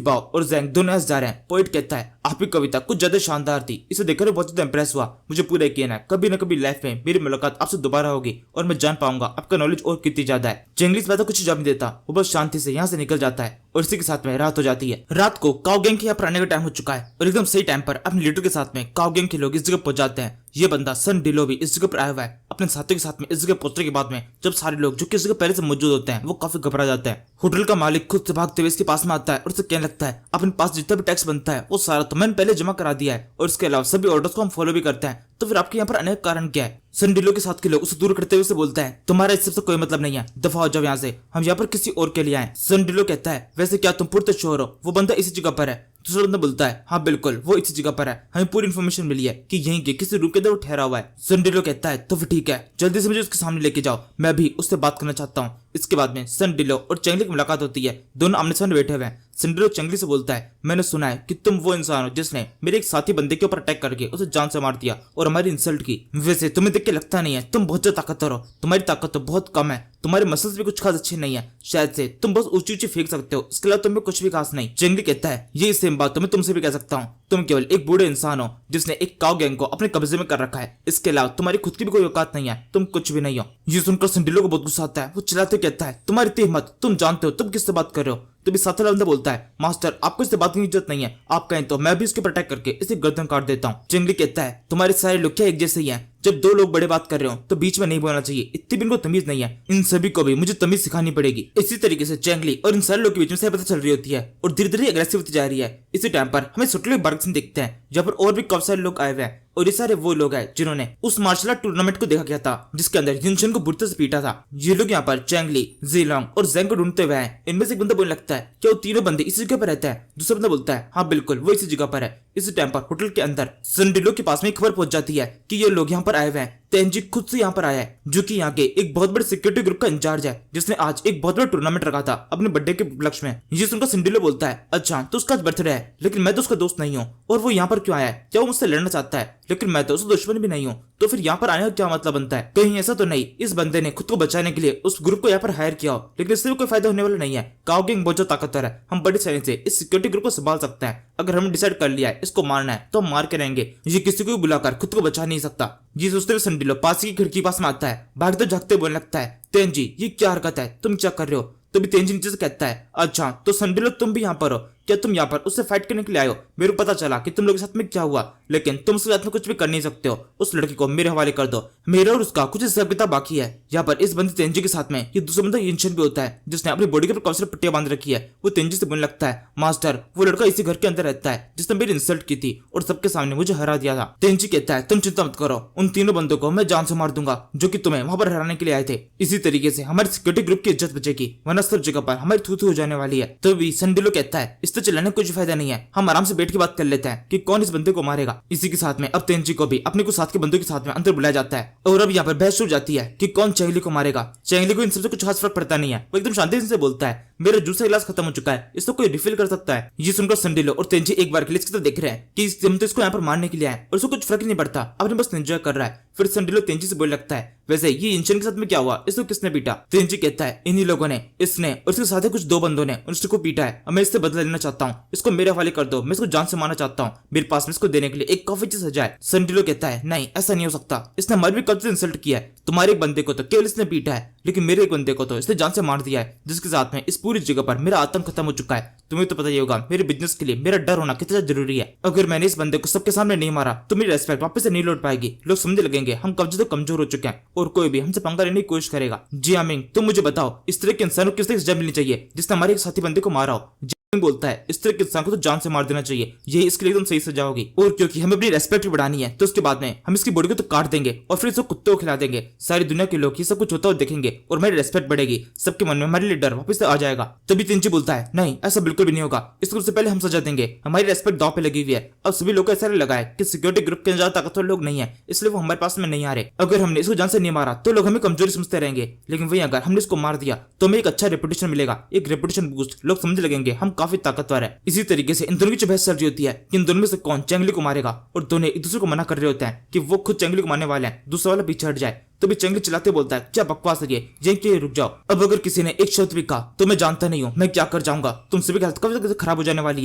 बाव और जैंग दोनों हंस जा रहे हैं। पोइट कहता है आपकी कविता कुछ ज्यादा शानदार थी, इसे देखकर बहुत ज्यादा इंप्रेस हुआ, मुझे पूरा यकीन है कभी न कभी लाइफ में मेरी मुलाकात आपसे दोबारा होगी और मैं जान पाऊंगा आपका नॉलेज और कितनी ज्यादा है। चैंगली इस बात को कुछ जवाब नहीं देता, वो बस शांति से यहाँ से निकल जाता है और इसी के साथ में रात हो जाती है। रात को काओ गैंग के यहाँ पर आने का टाइम हो चुका है और एकदम सही टाइम पर अपने लीडर के साथ में काओ गैंग के लोग इस जगह पहुंच जाते हैं। ये बंदा सन डिलो भी इस जगह पर आया हुआ है अपने साथियों के साथ में। इस जगह पहुंचने के बाद में जब सारे लोग जो कि इस जगह पहले से मौजूद होते हैं वो काफी घबरा जाते हैं। होटल का मालिक खुद से भागते हुए इसके पास में आता है और उसे कहने लगता है अपने पास जितना भी टैक्स बनता है वो सारा तो मैंने पहले जमा करा दिया है और इसके अलावा सभी ऑर्डर्स को हम फॉलो भी करते हैं, तो फिर आपके यहाँ पर आने का कारण क्या है? सन डिलो के साथ के लोग उसे दूर करते हुए उसे बोलता है तुम्हारा इस सबसे कोई मतलब नहीं है, दफा हो जाओ यहाँ से, हम यहाँ पर किसी और के लिए आए। सन डिलो कहता है वैसे क्या तुम पूरे श्योर हो वो बंदा इसी जगह पर है? दूसरा बंदा बोलता है हाँ बिल्कुल वो इसी जगह पर है, हमें पूरी इन्फॉर्मेशन मिली है कि यहीं के किसी रूम के अंदर वो ठहरा हुआ है। सन डिलो कहता है तो फिर ठीक है, जल्दी से मुझे उसके सामने लेके जाओ, मैं भी उससे बात करना चाहता हूँ। इसके बाद में सन डिलो और चेंगली की मुलाकात होती है, दोनों आमने सामने बैठे हुए हैं। सन डिलो चेंगली से बोलता है मैंने सुना है कि तुम वो इंसान हो जिसने मेरे एक साथी बंदे के ऊपर अटैक करके उसे जान से मार दिया और हमारी इंसल्ट की। वैसे तुम्हें देख के लगता नहीं है तुम बहुत ज्यादा ताकतवर हो, तुम्हारी ताकत तो बहुत कम है, तुम्हारे मसल्स भी कुछ खास अच्छे नहीं है, शायद से तुम बस ऊंची ऊंची फेंक सकते हो, इसके अलावा तुम्हें कुछ भी खास नहीं। चेंगली कहता है ये सेम बात तो मैं तुमसे भी कह सकता हूँ, तुम केवल एक बूढ़े इंसान हो जिसने एक काओ गैंग को अपने कब्जे में कर रखा है, इसके अलावा तुम्हारी खुद की भी कोई औकात नहीं है, तुम कुछ भी नहीं हो। ये सुनकर सन डिलो को बहुत गुस्सा आता है, वो चिल्लाते कहता है तुम्हारी इतनी हिम्मत, तुम जानते हो तुम किससे बात कर रहे हो? तभी साथ वाला बंदा बोलता है मास्टर आपको इससे बात करने की जरूरत नहीं है, आप कहें तो मैं भी इसके ऊपर अटैक करके इसे गर्दन काट देता हूँ। चेंगली कहता है तुम्हारे सारे लोग क्या एक जैसे ही हैं? जब दो लोग बड़े बात कर रहे हो तो बीच में नहीं बोलना चाहिए, इतनी भी इनको तमीज नहीं है, इन सभी को भी मुझे तमीज सिखानी पड़ेगी। इसी तरीके से चेंगली और इन सारे लोग के बीच में से पता चल रही होती है और धीरे धीरे अग्रेसिव होती जा रही है। इसी टाइम पर हमें सुटले बार्ग सीन देखते हैं जहाँ पर और भी काफी सारे लोग आए हुए हैं और ये सारे वो लोग हैं जिन्होंने उस मार्शल आर्ट टूर्नामेंट को देखा गया था जिसके अंदर जिनशन को बुरी तरह से पीटा था। ये लोग यहाँ पर चेंगली, जीलोंग और जेंग को ढूंढते हुए हैं। इनमें से एक बंदा बोलने लगता है क्या वो तीनों बंदे इसी जगह पर रहते हैं? दूसरा बंदा बोलता है हाँ बिल्कुल वो इसी जगह पर है। इसी टाइम पर होटल के अंदर सन डिलो के पास में खबर पहुंच जाती है कि ये लोग यहाँ पर आए हुए हैं। तेंजी खुद से यहाँ पर आया है जो कि यहाँ के एक बहुत बड़े सिक्योरिटी ग्रुप का इंचार्ज है जिसने आज एक बहुत बड़ा टूर्नामेंट रखा था अपने बर्थडे के उपलक्ष्य में। ये सुनकर सन डिलो बोलता है अच्छा तो उसका आज बर्थडे है, लेकिन मैं तो उसका दोस्त नहीं हूँ और वो यहाँ पर क्यों आया है? क्या वो मुझसे लड़ना चाहता है? लेकिन मैं तो उसका दुश्मन भी नहीं हूँ, तो फिर यहाँ पर आने का क्या मतलब बनता है? कहीं ऐसा तो नहीं इस बंदे ने खुद को बचाने के लिए उस ग्रुप को यहाँ पर हायर किया हो, लेकिन इससे भी कोई फायदा होने वाला नहीं है। काओ गैंग बहुत ज्यादा ताकतवर है, हम बड़ी आसानी से इस सिक्योरिटी ग्रुप को संभाल सकते हैं। अगर हमने डिसाइड कर लिया है इसको मारना है तो हम मार के रहेंगे, ये किसी को भी बुलाकर खुद को बचा नहीं सकता। ये सोचते हुए सन डिलो पास की खिड़की पास में आता है, भागते झागते बोलने लगता है तेंजी ये क्या हरकत है, तुम क्या कर रहे हो? तभी तेंजी नीचे से कहता है अच्छा तो सन डिलो तुम भी यहाँ पर हो, क्या तुम यहाँ पर उससे फाइट करने के लिए आए हो? मेरे को पता चला कि तुम लोगों के साथ में क्या हुआ, लेकिन तुम उसके साथ में कुछ भी कर नहीं सकते हो, उस लड़की को मेरे हवाले कर दो, मेरा और उसका कुछ हिसाब किताब बाकी है। यहाँ पर इस बंदे तेंजी के साथ में ये दूसरा बंदा इंशन भी होता है जिसने अपनी बॉडी के ऊपर काफी सारी पट्टियां बांध रखी है। वो तेंजी से बोलने लगता है मास्टर वो लड़का इसी घर के अंदर रहता है जिसने मेरी इंसल्ट की थी और सबके सामने मुझे हरा दिया था। तेंजी कहता है तुम चिंता मत करो, उन तीनों बंदों को मैं जान से मार दूंगा जो कि तुम्हें वहां पर हराने के लिए आए थे। इसी तरीके से हमारे सिक्योरिटी ग्रुप की इज्जत बचेगी, वरना सब जगह पर हमारी थू हो जाने वाली है। तो भी सन डिलो कहता है इससे चिल्लाने कुछ फायदा नहीं है, हम आराम से बैठ के बात कर लेते हैं कि कौन इस बंदे को मारेगा। इसी के साथ में अब तेंजी को भी अपने कुछ साथ के बंदों के साथ में अंदर बुलाया जाता है और अब यहाँ पर बहस शुरू जाती है कि कौन चेंगली को मारेगा। चेंगली को इन सबसे कुछ खास फर्क पड़ता नहीं है, वो एकदम शांति से बोलता है मेरा जूस का गिलास खत्म हो चुका है, इसको कोई रिफिल कर सकता है। ये सुनकर सन डिलो और तेंजी एक बार के लिए इसकी तरफ देख रहे हैं कि हम तो इसको यहाँ पर मारने के लिए आए और उसको कुछ फर्क नहीं पड़ता, अपने बस एंजॉय कर रहा है। फिर सन डिलो तेंजी से बोलने लगता है वैसे ये इंशन के साथ में क्या हुआ, इसको किसने पीटा? तेंजी कहता है इन्हीं लोगों ने, इसने और इसके साथ कुछ दो बंदों ने उसको पीटा है, मैं इससे बदला लेना चाहता हूँ, इसको मेरे हवाले कर दो, मैं इसको जान से मारना चाहता हूँ, मेरे पास में इसको देने के लिए एक काफी चीज सजा है। सन डिलो कहता है नहीं ऐसा नहीं हो सकता, इसने हमारे भी कब से इंसल्ट किया है, तुम्हारे एक बंदे को तो केवल इसने पीटा है, लेकिन मेरे एक बंदे को तो इसने जान से मार दिया है, जिसके साथ में इस पूरी जगह पर मेरा आतंक खत्म हो चुका है। तुम्हें तो पता ही होगा मेरे बिजनेस के लिए मेरा डर होना कितना जरूरी है, अगर मैंने इस बंदे को सबके सामने नहीं मारा तो मेरी रेस्पेक्ट वापस से नहीं लौट पाएगी, लोग समझने लगेंगे हम कब्जे तो कमजोर हो चुके हैं और कोई भी हमसे पंगा लेने की कोशिश करेगा। जी आमिंग तुम मुझे बताओ इस तरह के इंसान को किस तरह की सजा मिलनी चाहिए जिसने हमारे एक साथी बंदे को मारा हो? बोलता है इस तरह के इंसान को तो जान से मार देना चाहिए, यही इसके लिए एकदम सही सजा होगी, और क्योंकि हमें अपनी रेस्पेक्ट भी बढ़ानी है तो उसके बाद में हम इसकी बॉडी को तो काट देंगे और फिर इसको कुत्तों को खिला देंगे, सारी दुनिया के लोग ये सब कुछ होता हुआ देखेंगे और हमारी रेस्पेक्ट बढ़ेगी, सबके मन में हमारे लिए डर वापस से आ जाएगा। तभी तेंजी बोलता है नहीं ऐसा बिल्कुल भी नहीं होगा, इसको सबसे पहले हम सजा देंगे, हमारी रेस्पेक्ट दांव पे लगी हुई है। अब सभी लोग को ऐसा लगा है कि सिक्योरिटी ग्रुप के ज्यादा ताकतवर लोग नहीं है इसलिए वो हमारे पास में नहीं आ रहे, अगर हमने इसको जान से नहीं मारा तो लोग हमें कमजोरी समझते रहेंगे, लेकिन वही अगर हमने इसको मार दिया तो हमें एक अच्छा रेपुटेशन मिलेगा, एक रेपुटेशन बूस्ट, लोग समझने लगेंगे हम काफी ताकतवर है। इसी तरीके से इन दोनों की बहस चल रही होती है कि इन दोनों में से कौन चेंगली को मारेगा और दोनों एक दूसरे को मना कर रहे होते हैं कि वो खुद चेंगली को मारने वाले हैं, दूसरा वाला पीछे हट जाए। तभी चंगली चिल्लाते बोलता है, क्या बकवास है ये के रुक जाओ। अब अगर किसी ने एक शब्द भी कहा तो मैं जानता नहीं हूँ मैं क्या कर जाऊंगा, तुम सभी की हालत कब खराब हो जाने वाली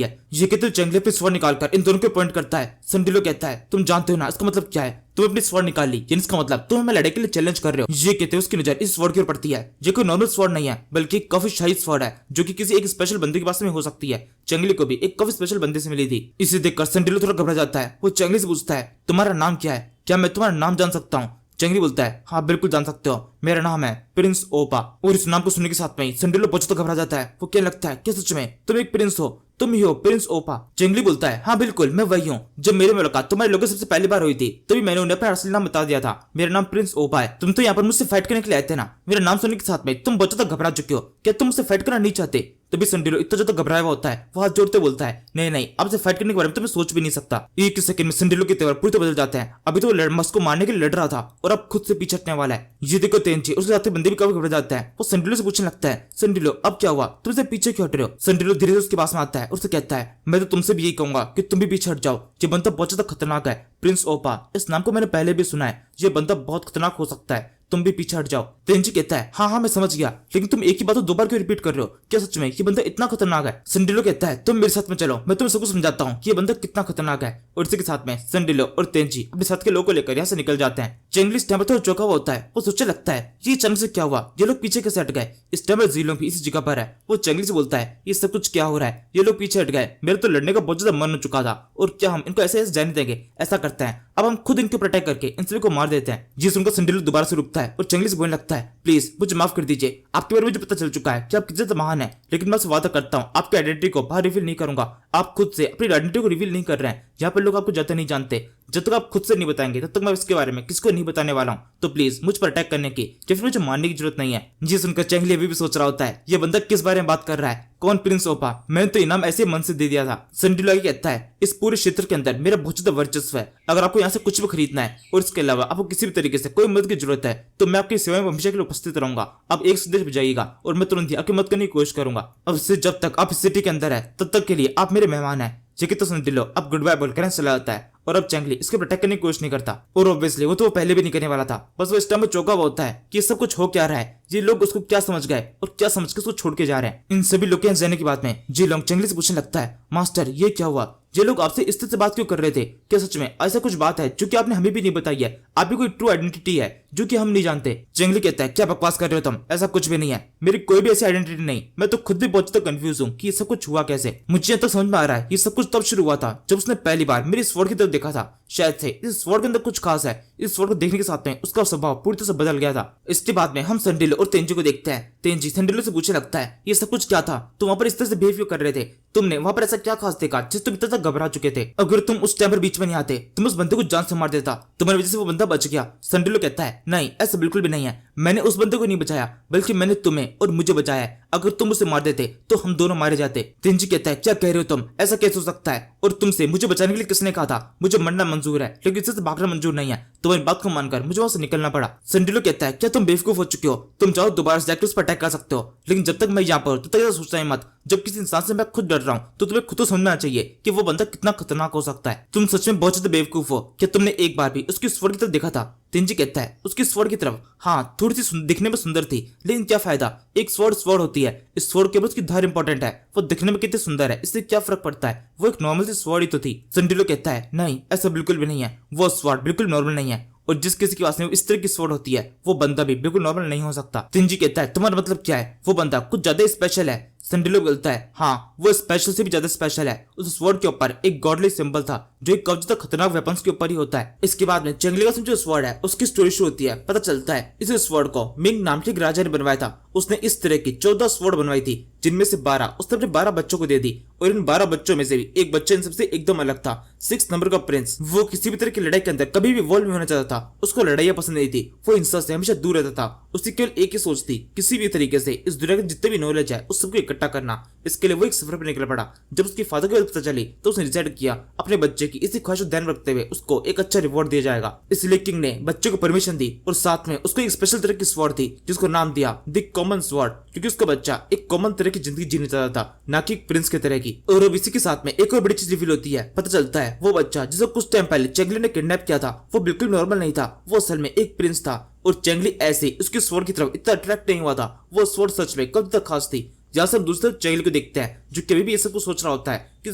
है। ये कहते चंगली अपनी स्वर्ण निकालकर इन दोनों को पॉइंट करता है। संडिलो कहता है, तुम जानते हो ना इसका मतलब क्या है, तुम अपनी स्वर्ण निकाल ली, यानी इसका मतलब तुम हमें लड़ाई के लिए चैलेंज कर रहे हो। ये कहते उसकी नजर इस स्वर्ण की ओर पड़ती है। ये कोई नॉर्मल स्वर्ण नहीं है बल्कि काफी शाही स्वर्ण है जो कि किसी एक स्पेशल बंदे के पास में हो सकती है। चंगली को भी एक काफी स्पेशल बंदे से मिली थी। इसे देखकर संडिलो थोड़ा घबरा जाता है। वो चंगली से पूछता है, तुम्हारा नाम क्या है, क्या मैं तुम्हारा नाम जान सकता हूँ। चंगली बोलता है, हाँ बिल्कुल जान सकते हो, मेरा नाम है प्रिंस ओपा। और इस नाम को सुनने के साथ में ही संडिलो बहुत तो घबरा जाता है। वो क्या लगता है, क्या सच में तुम एक प्रिंस हो, तुम ही हो प्रिंस ओपा। चंगली बोलता है, हाँ बिल्कुल मैं वही हूँ। जब मेरी मुलाकात तुम्हारे लोगों से सबसे पहली बार हुई थी तभी मैंने उन्हें अपना असली नाम बता दिया था, मेरा नाम प्रिंस ओपा है। तुम तो यहाँ पर मुझसे फाइट करने के लिए आए थे ना, मेरा नाम सुनने के साथ में तुम बहुत ज्यादा घबरा चुके हो, क्या तुम मुझसे फाइट करना नहीं चाहते। तभी संडिलो इतना ज्यादा घबराया हुआ होता है, वो हाथ जोड़ते बोलता है, नहीं नहीं आपसे फाइट करने के बारे में तो मैं सोच भी नहीं सकता। एक सेकंड में संडिलो के तेवर पूरी तरह बदल जाते हैं। अभी तो वो मस्क को मारने के लिए लड़ रहा था और अब खुद से पीछे हटने वाला है। ये देखो तेंजी उसके साथ बंदे भी काफी घबरा जाता है। वो संडिलो से पूछने लगता है, संडिलो अब क्या हुआ, तुम से पीछे क्यों हट रहे हो। संडिलो धीरे धीरे उसके पास में आता है और उससे कहता है, मैं तो तुमसे भी यही कहूंगा कि तुम भी पीछे हट जाओ, ये बंदा बहुत ज्यादा खतरनाक है। प्रिंस ओपा इस नाम को मैंने पहले भी सुना है, ये बंदा बहुत खतरनाक हो सकता है, तुम भी पीछे हट जाओ। तेंजी कहता है, हाँ हाँ मैं समझ गया, लेकिन तुम एक ही बात को दो बार क्यों रिपीट कर रहे हो, क्या सच में ये बंदा इतना खतरनाक है। संडिलो कहता है, तुम मेरे साथ में चलो, मैं तुम्हें सबको समझाता हूँ कि ये बंदा कितना खतरनाक है। और इसी के साथ में संडिलो और तेंजी अपने साथ के लोगों को लेकर यहाँ से निकल जाते हैं। चंगली इस टाइम पर थोड़ा चौंका हुआ होता है। वो सोचने लगता है, ये अचानक से क्या हुआ, ये लोग पीछे कैसे हट गए। इस टाइम पर जीलों भी इसी जगह पर है। वो चंगली से बोलता है, ये सब कुछ क्या हो रहा है, ये लोग पीछे हट गए, मेरे तो लड़ने का बहुत ज्यादा मन हो चुका था, और क्या हम इनको ऐसे ऐसे जाने देंगे। ऐसा करते हैं अब हम खुद इनके अटैक करके इन सभी को मार देते हैं। जी सुनकर संडिलो दोबारा से रुकता है और चंगली से बोलने लगता है, प्लीज मुझे माफ कर दीजिए, आपके बारे में मुझे पता चल चुका है कि आप कितने महान है, लेकिन मैं आपसे वादा करता हूँ आपकी आइडेंटिटी को बाहर रिवील नहीं करूंगा। आप खुद से अपनी आइडेंटिटी को रिवील नहीं कर रहे हैं, यहाँ पर लोग आपको ज्यादा नहीं जानते। जब तक आप खुद से नहीं बताएंगे तब तक मैं इसके बारे में किसको नहीं बताने वाला हूँ। तो प्लीज मुझ पर अटैक करने की या फिर मुझे मारने की जरूरत नहीं है। जी सुनकर चंगली अभी भी सोच रहा होता है, ये बंदा किस बारे में बात कर रहा है, कौन प्रिंस ओपा, मैंने तो इनाम ऐसे मन से दे दिया था। संडिलो आगे कहता है, इस पूरे क्षेत्र के अंदर मेरा बहुत ज्यादा वर्चस्व है, अगर आपको यहाँ से कुछ भी खरीदना है और इसके अलावा आपको किसी भी तरीके से कोई मदद की जरूरत है तो मैं आपकी सेवा में हमेशा के लिए उपस्थित रहूंगा। आप एक संदेश भेजाइएगा और मैं तुरंत ही आपकी मदद करने की कोशिश करूंगा। अब से जब तक आप इस सिटी के अंदर है तब तक के लिए आप मेरे मेहमान हैं। जेकी तो संडिलो अब गुड बाय बोलकर चला जाता है और अब चंगली इसके प्रोटेक्ट करने की कोशिश नहीं करता। और ऑब्वियसली वो तो पहले भी नहीं करने वाला था, बस वो इस टाइम में चौंका हुआ होता है कि सब कुछ हो क्या रहा है, ये लोग उसको क्या समझ गए और क्या समझ के उसको छोड़ के जा रहे हैं। इन सभी लोग के यहाँ जाने की बात में जी लोग चंगली से पूछने लगता है, मास्टर ये क्या हुआ, ये लोग आपसे इस तरह से बात क्यों कर रहे थे, क्या सच में ऐसा कुछ बात है जो कि आपने हमें भी नहीं बताई है, आपकी कोई ट्रू आइडेंटिटी है जो कि हम नहीं जानते। चंगली कहता है, क्या बकवास कर रहे हो तुम, ऐसा कुछ भी नहीं है, मेरी कोई भी ऐसी आइडेंटिटी नहीं, मैं तो खुद भी बहुत ज्यादा कंफ्यूज हूँ कि ये सब कुछ हुआ कैसे। मुझे यहाँ तक समझ में आ रहा है ये सब कुछ तब शुरू हुआ था जब उसने पहली बार मेरी स्वॉर्ड की तरफ देखा था। शायद से इस स्वॉर्ड के अंदर कुछ खास है, इस स्वॉर्ड को देखने के साथ में उसका स्वभाव पूरी तरह से बदल गया था। इसके बाद में हम संडिलो और तेंजी को देखते हैं। तेंजी संडिलो से पूछने लगता है, ये सब कुछ क्या था, तुम वहां पर इस तरह से बिहेव कर रहे थे, तुमने वहां पर ऐसा क्या खास देखा जिस तुम इतना घबरा चुके थे, अगर तुम उस टाइम पर बीच में नहीं आते तुम उस बंदे को जान से मार देता, तुम्हारी वजह से वो बंदा बच गया। संडिलो कहता है, नहीं ऐसा बिल्कुल भी नहीं है, मैंने उस बंदे को नहीं बचाया बल्कि मैंने तुम्हें और मुझे बचाया है, अगर तुम उसे मार देते तो हम दोनों मारे जाते। तेंजी कहता है, क्या कह रहे हो तुम, ऐसा कैसे हो सकता है, और तुमसे मुझे बचाने के लिए किसने कहा था, मुझे मरना मंजूर है लेकिन इससे भागना मंजूर नहीं है। तुम्हारी बात को मानकर मुझे वहां से निकलना पड़ा। संडिलो कहता है, क्या तुम बेवकूफ हो चुके हो, तुम जाओ दोबारा से जाकर उस पर अटैक कर सकते हो, लेकिन जब तक मैं यहाँ पर तब तक सोचना ही मत, जब किसी इंसान से मैं खुद डर रहा हूँ तो तुम्हें खुद तो समझना चाहिए कि वो बंदा कितना खतरनाक हो सकता है। तुम सच में बहुत ज्यादा बेवकूफ हो, क्या तुमने एक बार भी उसकी स्वर्ण की तरफ देखा था। तेंजी कहता है, उसकी स्वर्ण की तरफ, हाँ थोड़ी सी दिखने में सुंदर थी, लेकिन क्या फायदा, एक स्वर्ण होती है, इस स्वर्ण के बाद उसकी धार इंपॉर्टेंट है, वो दिखने में कितनी सुंदर है इससे क्या फर्क पड़ता है, वो एक नॉर्मल सी स्वर्ण ही तो थी। संडिलो कहता है, नहीं ऐसा बिल्कुल भी नहीं है, वो स्वर्ण बिल्कुल नॉर्मल नहीं है, और जिस किसी के पास में इस तरह की स्वord होती है वो बंदा भी बिल्कुल नॉर्मल नहीं हो सकता। तेंजी कहता है, तुम्हारा मतलब क्या है, वो बंदा कुछ ज्यादा स्पेशल है। संडिलो बोलता है, हाँ वो स्पेशल से भी ज्यादा स्पेशल है, उस स्वॉर्ड के ऊपर एक गॉडली सिंबल था जो एक काफी खतरनाक वेपन्स के ऊपर ही होता है। इसके बाद में चंगली का जो स्वॉर्ड है उसकी स्टोरी शुरू होती है। पता चलता है इस स्वॉर्ड को मिंग नाम के एक राजा ने बनवाया था, उसने इस तरह की 14 स्वॉर्ड बनवाई थी, जिनमें से 12 उसने अपने 12 बच्चों को दे दी, और इन 12 बच्चों में से भी एक बच्चा इन सबसे एकदम अलग था। 6 नंबर का प्रिंस, वो किसी भी तरह की लड़ाई के अंदर कभी भी वॉल्व में होना चाहता था, उसको लड़ाइयां पसंद नहीं थी, वो हिंसा से हमेशा दूर रहता था, उसकी केवल एक ही सोच थी, किसी भी तरीके से इस दुनिया के जितने भी नॉलेज है उस सबको इकट्ठा करना। इसके लिए वो एक सफर पर निकल पड़ा। जब उसकी फादर की बात पता चली तो उसने डिसाइड किया अपने बच्चे की इसी ख्वाहिश को ध्यान रखते हुए उसको एक अच्छा रिवॉर्ड दिया जाएगा। इसलिए किंग ने बच्चे को परमिशन दी और साथ में उसको एक स्पेशल तरह की स्वॉर्ड थी जिसको नाम दिया द कॉमन स्वॉर्ड, क्योंकि उसका बच्चा एक कॉमन तरह की जिंदगी जीना चाहता था, ना कि एक प्रिंस के तरह की। और अब इसी के साथ में एक और बड़ी चीज रिवील होती है। पता चलता है वो बच्चा जिसे कुछ टाइम पहले चेंगली ने किडनैप किया था वो बिल्कुल नॉर्मल नहीं था, वो असल में एक प्रिंस था। और चेंगली ऐसे ही उसकी स्वॉर्ड की तरफ इतना अट्रैक्ट नहीं हुआ था। वो स्वॉर्ड सच में कब तक खास थी। जहां से हम दूसरे चेंगली को देखते हैं जो कभी भी ये सब कुछ सोच रहा होता है कि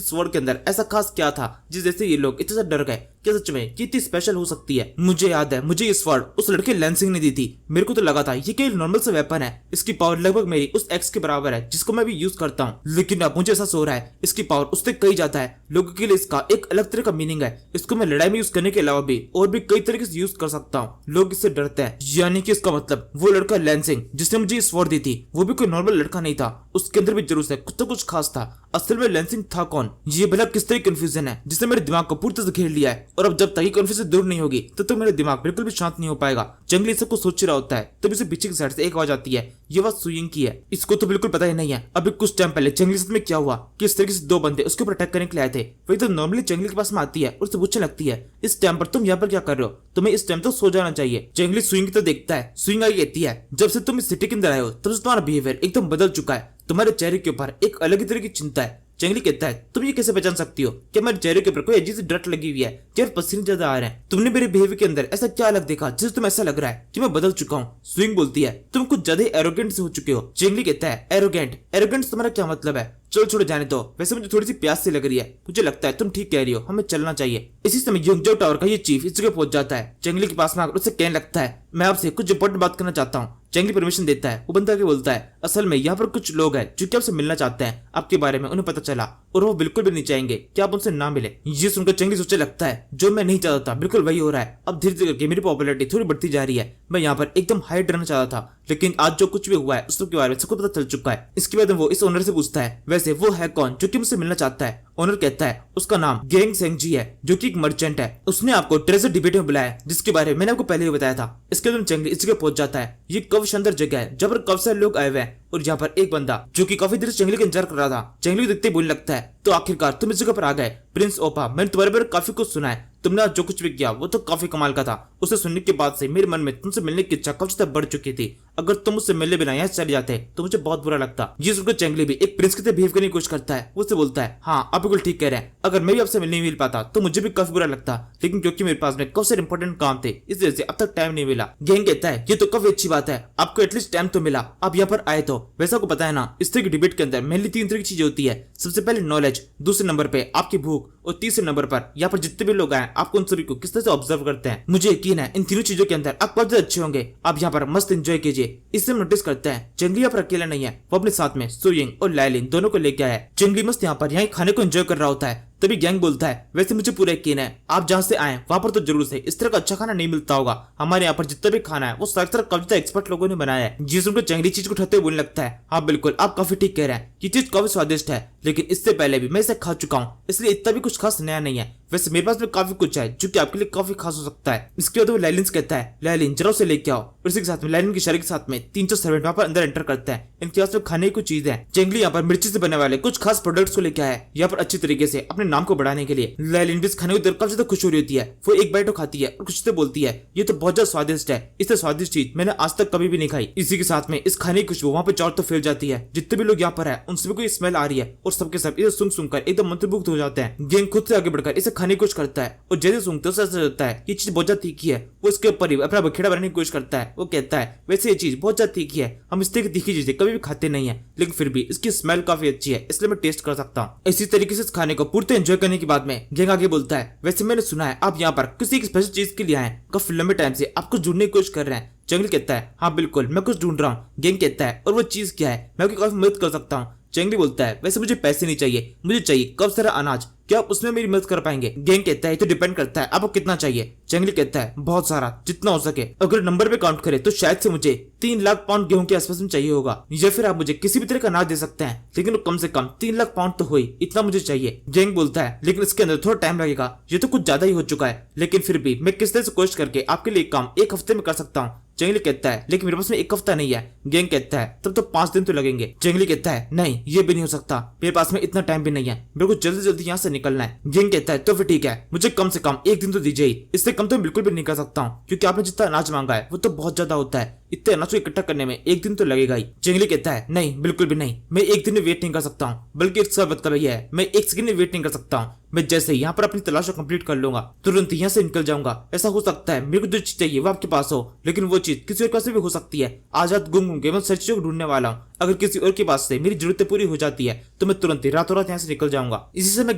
स्वॉर्ड के अंदर ऐसा खास क्या था जिस जैसे ये लोग इतने से डर गए कि सच में कितनी स्पेशल हो सकती है। मुझे याद है मुझे ये स्वॉर्ड उस लड़के लैंसिंग ने दी थी। मेरे को तो लगा था ये केवल नॉर्मल सा वेपन है, इसकी पावर लगभग मेरी उस एक्स के बराबर है जिसको मैं भी यूज करता हूँ। लेकिन अब मुझे ऐसा हो रहा है इसकी पावर उससे कई ज्यादा है। लोगों के लिए इसका एक अलग तरह का मीनिंग है। इसको मैं लड़ाई में यूज करने के अलावा भी और भी कई तरीके से यूज कर सकता हूँ। लोग इससे डरते हैं, यानी कि इसका मतलब वो लड़का लैंसिंग जिसने मुझे ये स्वॉर्ड दी थी वो भी कोई नॉर्मल लड़का नहीं था, उसके अंदर भी जरूर से कुछ तो कुछ खास था। असल में लैंसिंग था कौन, ये भला किस तरह कंफ्यूजन है जिसने मेरे दिमाग को पूरी तरह से घेर लिया है। और अब जब तक ये कंफ्यूजन दूर नहीं होगी तब तक मेरा दिमाग बिल्कुल भी शांत नहीं हो पाएगा। जंगली सब कुछ सोच रहा होता है तब इसे पीछे की साइड से एक आवाज आती है। ये बात सुइंग की है। इसको तो बिल्कुल पता ही नहीं है अभी कुछ टाइम पहले जंगली साथ में क्या हुआ। किस तरीके से दो बंदे उसके ऊपर अटैक करने के लिए आए थे। वही तो नॉर्मली जंगली के पास में आती है और उसे पूछने लगती है इस टाइम पर तुम यहाँ पर क्या कर रहे हो, तुम्हें इस टाइम तो सो जाना चाहिए। जंगली सुइंग की तो देखता है। सुइंग आई कहती है जब से तुम इस सिटी के अंदर आए हो तब से तुम्हारा बिहेवियर एकदम बदल चुका है, तुम्हारे चेहरे के ऊपर एक अलग ही तरह की चिंता है। जंगली कहता है तुम ये कैसे पहचान सकती हो कि मेरे चेहरे के ऊपर कोई अजीब सी डट लगी हुई है या पसीने ज्यादा आ रहे हैं। तुमने मेरे बिहेवियर के अंदर ऐसा क्या अलग देखा जिससे तुम्हें ऐसा लग रहा है कि मैं बदल चुका हूँ। स्विंग बोलती है तुम कुछ ज्यादा एरोगेंट से हो चुके हो। जंगली कहता है एरोगेंट तुम्हारा क्या मतलब है, चलो छोड़ो जाने दो, वैसे मुझे थोड़ी सी प्यास सी लग रही है, मुझे लगता है तुम ठीक कह रही हो, हमें चलना चाहिए। इसी समय योंगजो टावर का ये चीफ इस जगह पहुंच जाता है। जंगली के पास में आकर उससे कहने लगता है मैं आपसे कुछ इंपॉर्टेंट बात करना चाहता हूँ। जंगली परमिशन देता है। वो बंदा आगे बोलता है असल में यहाँ पर कुछ लोग हैं जो कि आपसे मिलना चाहते हैं, आपके बारे में उन्हें पता चला और वो बिल्कुल भी नहीं चाहेंगे कि आप उनसे ना मिले। ये सुनकर जंगली सोचने लगता है जो मैं नहीं चाहता था बिल्कुल वही हो रहा है। अब धीरे धीरे करके मेरी पॉपुलैरिटी थोड़ी बढ़ती जा रही है। मैं यहाँ पर एकदम हाइट रहना चाहता था लेकिन आज जो कुछ भी हुआ है उसके बारे में सबको पता चल चुका है। इसके बाद वो इस ओनर से पूछता है वैसे वो है कौन जो कि मुझसे मिलना चाहता है। ओनर कहता है उसका नाम गेंग सेंगजी है जो कि एक मर्चेंट है, उसने आपको ट्रेजर डिबेट में बुलाया जिसके बारे में मैंने आपको पहले ही बताया था। इसके बाद जंगली इस जगह पहुंच जाता है। ये काफी शानदार जगह है जहाँ पर काफी सारे लोग आए हुए हैं और यहाँ पर एक बंदा जो कि काफी देर से जंगली का इंतजार कर रहा था जंगली को देखते ही बोलने लगता है तो आखिरकार तुम इस जगह पर आ गए प्रिंस ओपा, मैंने तुम्हारे बारे में काफी कुछ सुना है, तुमने आज जो कुछ भी किया वो तो काफी कमाल का था। उसे सुनने के बाद से मेरे मन में तुमसे मिलने की इच्छा काफी ज्यादा बढ़ चुकी थी। अगर तुम मुझसे मिलने बिना यहाँ चले जाते तो मुझे बहुत बुरा लगता। ये सुनकर जंगली भी एक प्रिंस की तरह बिहेव करने की कोशिश करता है। वो उससे बोलता है हाँ आप बिल्कुल ठीक कह रहे हैं, अगर मैं भी आपसे मिलने मिल पाता तो मुझे भी काफी बुरा लगता, लेकिन क्योंकि मेरे पास में काफी सारे इंपॉर्टेंट काम थे इस वजह से अब तक टाइम नहीं मिला। गेंग कहता है ये तो काफी अच्छी बात है, आपको एटलीस्ट टाइम तो मिला, आप यहाँ पर आए तो। वैसा को पता है ना इस तरह की डिबेट के अंदर मेनली 3 तरह की चीजें होती है। सबसे पहले नॉलेज, दूसरे नंबर पे आपकी भूख और तीसरे नंबर पर यहाँ पर जितने भी लोग आए आपको उन सभी को किस तरह से ऑब्जर्व करते हैं। मुझे यकीन है इन तीनों चीजों के अंदर आप बहुत ज्यादा अच्छे होंगे, आप यहाँ पर मस्त एंजॉय कीजिए। इससे नोटिस करते हैं जंगली यहाँ पर अकेला नहीं है, वो अपने साथ में सुइंग और लाइलिन दोनों को लेके आया है। जंगली मस्त यहाँ पर खाने को एंजॉय कर रहा होता है। तभी गैंग बोलता है वैसे मुझे पूरा यकीन है आप जहाँ से आए वहां पर तो जरूर से इस तरह का अच्छा खाना नहीं मिलता होगा। हमारे यहाँ पर जितना भी खाना है वो सारे काफी एक्सपर्ट लोगों ने बनाया है। जिस उनको जंगली चीज को उठाते हुए बोलने लगता है हाँ बिल्कुल आप काफी ठीक कह रहे हैं, ये चीज काफी स्वादिष्ट है लेकिन इससे पहले भी मैं इसे खा चुका हूँ इसलिए इतना भी कुछ खास नया नहीं है। वैसे मेरे पास में काफी कुछ है जो कि आपके लिए काफी खास हो सकता है। इसके बाद वो लाइलिन से कहता है लाइलिन जरा उसे लेके आओ। और इसी के साथ में लाइलिन की शरीर के साथ में 3-4 सर्वेंट वहां पर अंदर एंटर करते हैं। इनके पास में खाने की कुछ चीज है। जंगली यहाँ पर मिर्ची से बनने वाले कुछ खास प्रोडक्ट्स को लेके आया है यहाँ पर अच्छी तरीके से अपने नाम को बढ़ाने के लिए। लाइलिन भी इस खाने को देख काफी ज्यादा खुश हो रही होती है। वो एक बाइट खाती है और कुछ से बोलती है ये तो बहुत ज्यादा स्वादिष्ट है, इससे स्वादिष्ट चीज मैंने आज तक कभी भी नहीं खाई। इसी के साथ में इस खाने की खुशबू वहाँ पे चारों तो फैल जाती है। जितने भी लोग यहाँ पर है उन सभी को स्मेल आ रही है और सबके सब इसे सुनकर एकदम मंत्रमुग्ध हो जाते हैं। गेंग खुद से आगे बढ़कर इसे खाने की कोशिश करता है और जैसे सुनते हो ऐसा लगता है ये चीज बहुत ज्यादा तीखी है। वो इसके ऊपर ही अपना बखेड़ा बनाने की कोशिश करता है। वो कहता है वैसे ये चीज बहुत ज्यादा तीखी है, हम इस तरह की तीखी चीजें कभी भी खाते नहीं है, लेकिन फिर भी इसकी स्मेल काफी अच्छी है इसलिए मैं टेस्ट कर सकता हूँ। इसी तरीके से इस खाने को पूरी एंजॉय करने के बाद में गेंग आगे बोलता है वैसे मैंने सुना है आप यहाँ पर किसी एक स्पेशल चीज के लिए आए, काफी लंबे टाइम से आपको ढूंढने की कोशिश कर रहे हैं। जंगल कहता है हाँ बिल्कुल मैं कुछ ढूंढ रहा हूँ। गेंग कहता है और वो चीज क्या है, मैं आपकी काफी मदद कर सकता हूँ। जंगली बोलता है वैसे मुझे पैसे नहीं चाहिए, मुझे चाहिए काफी सारा अनाज, क्या आप उसमें मेरी मदद कर पाएंगे। गेंग कहता है तो डिपेंड करता है आपको कितना चाहिए। जंगली कहता है बहुत सारा, जितना हो सके। अगर नंबर पे काउंट करें तो शायद से मुझे 3 लाख पाउंड गेहूं के आसपास में चाहिए होगा, या फिर आप मुझे किसी भी तरह का अनाज दे सकते हैं लेकिन कम से कम 3 लाख पाउंड तो हुई, इतना मुझे चाहिए। गेंग बोलता है लेकिन इसके अंदर थोड़ा टाइम लगेगा, ये तो कुछ ज्यादा ही हो चुका है, लेकिन फिर भी मैं किस तरह से कोशिश करके आपके लिए काम 1 हफ्ते में कर सकता हूँ। चेंगली कहता है लेकिन मेरे पास में 1 हफ्ता नहीं है। गैंग कहता है तब तो 5 दिन तो लगेंगे। चेंगली कहता है नहीं ये भी नहीं हो सकता, मेरे पास में इतना टाइम भी नहीं है, मेरे को जल्दी जल्दी यहाँ से निकलना है। गैंग कहता है तो फिर ठीक है, मुझे कम से कम 1 दिन तो दीजिए ही, इससे कम तो मैं बिल्कुल भी नहीं कर सकता हूँ, क्योंकि आपने जितना अनाज मांगा है वो तो बहुत ज्यादा होता है, इतने अनाज को इकट्ठा करने में 1 दिन तो लगेगा ही। चेंगली कहता है नहीं बिल्कुल भी नहीं, मैं 1 दिन में वेट नहीं कर सकता हूँ, बल्कि इसका मतलब यह है मैं 1 सेकंड में वेट नहीं कर सकता हूँ। मैं जैसे यहाँ पर अपनी तलाश को कंप्लीट कर लूंगा तुरंत यहाँ से निकल जाऊंगा। ऐसा हो सकता है मेरे को जो चीज चाहिए वो आपके पास हो, लेकिन वो चीज किसी और के पास भी हो सकती है। आज रात गुम घूम के मैं सच चीजों को ढूंढने वाला हूँ, अगर किसी और के पास से मेरी जरूरतें पूरी हो जाती है तो मैं तुरंत ही रातों रात यहाँ से निकल जाऊंगा। इसी से मैं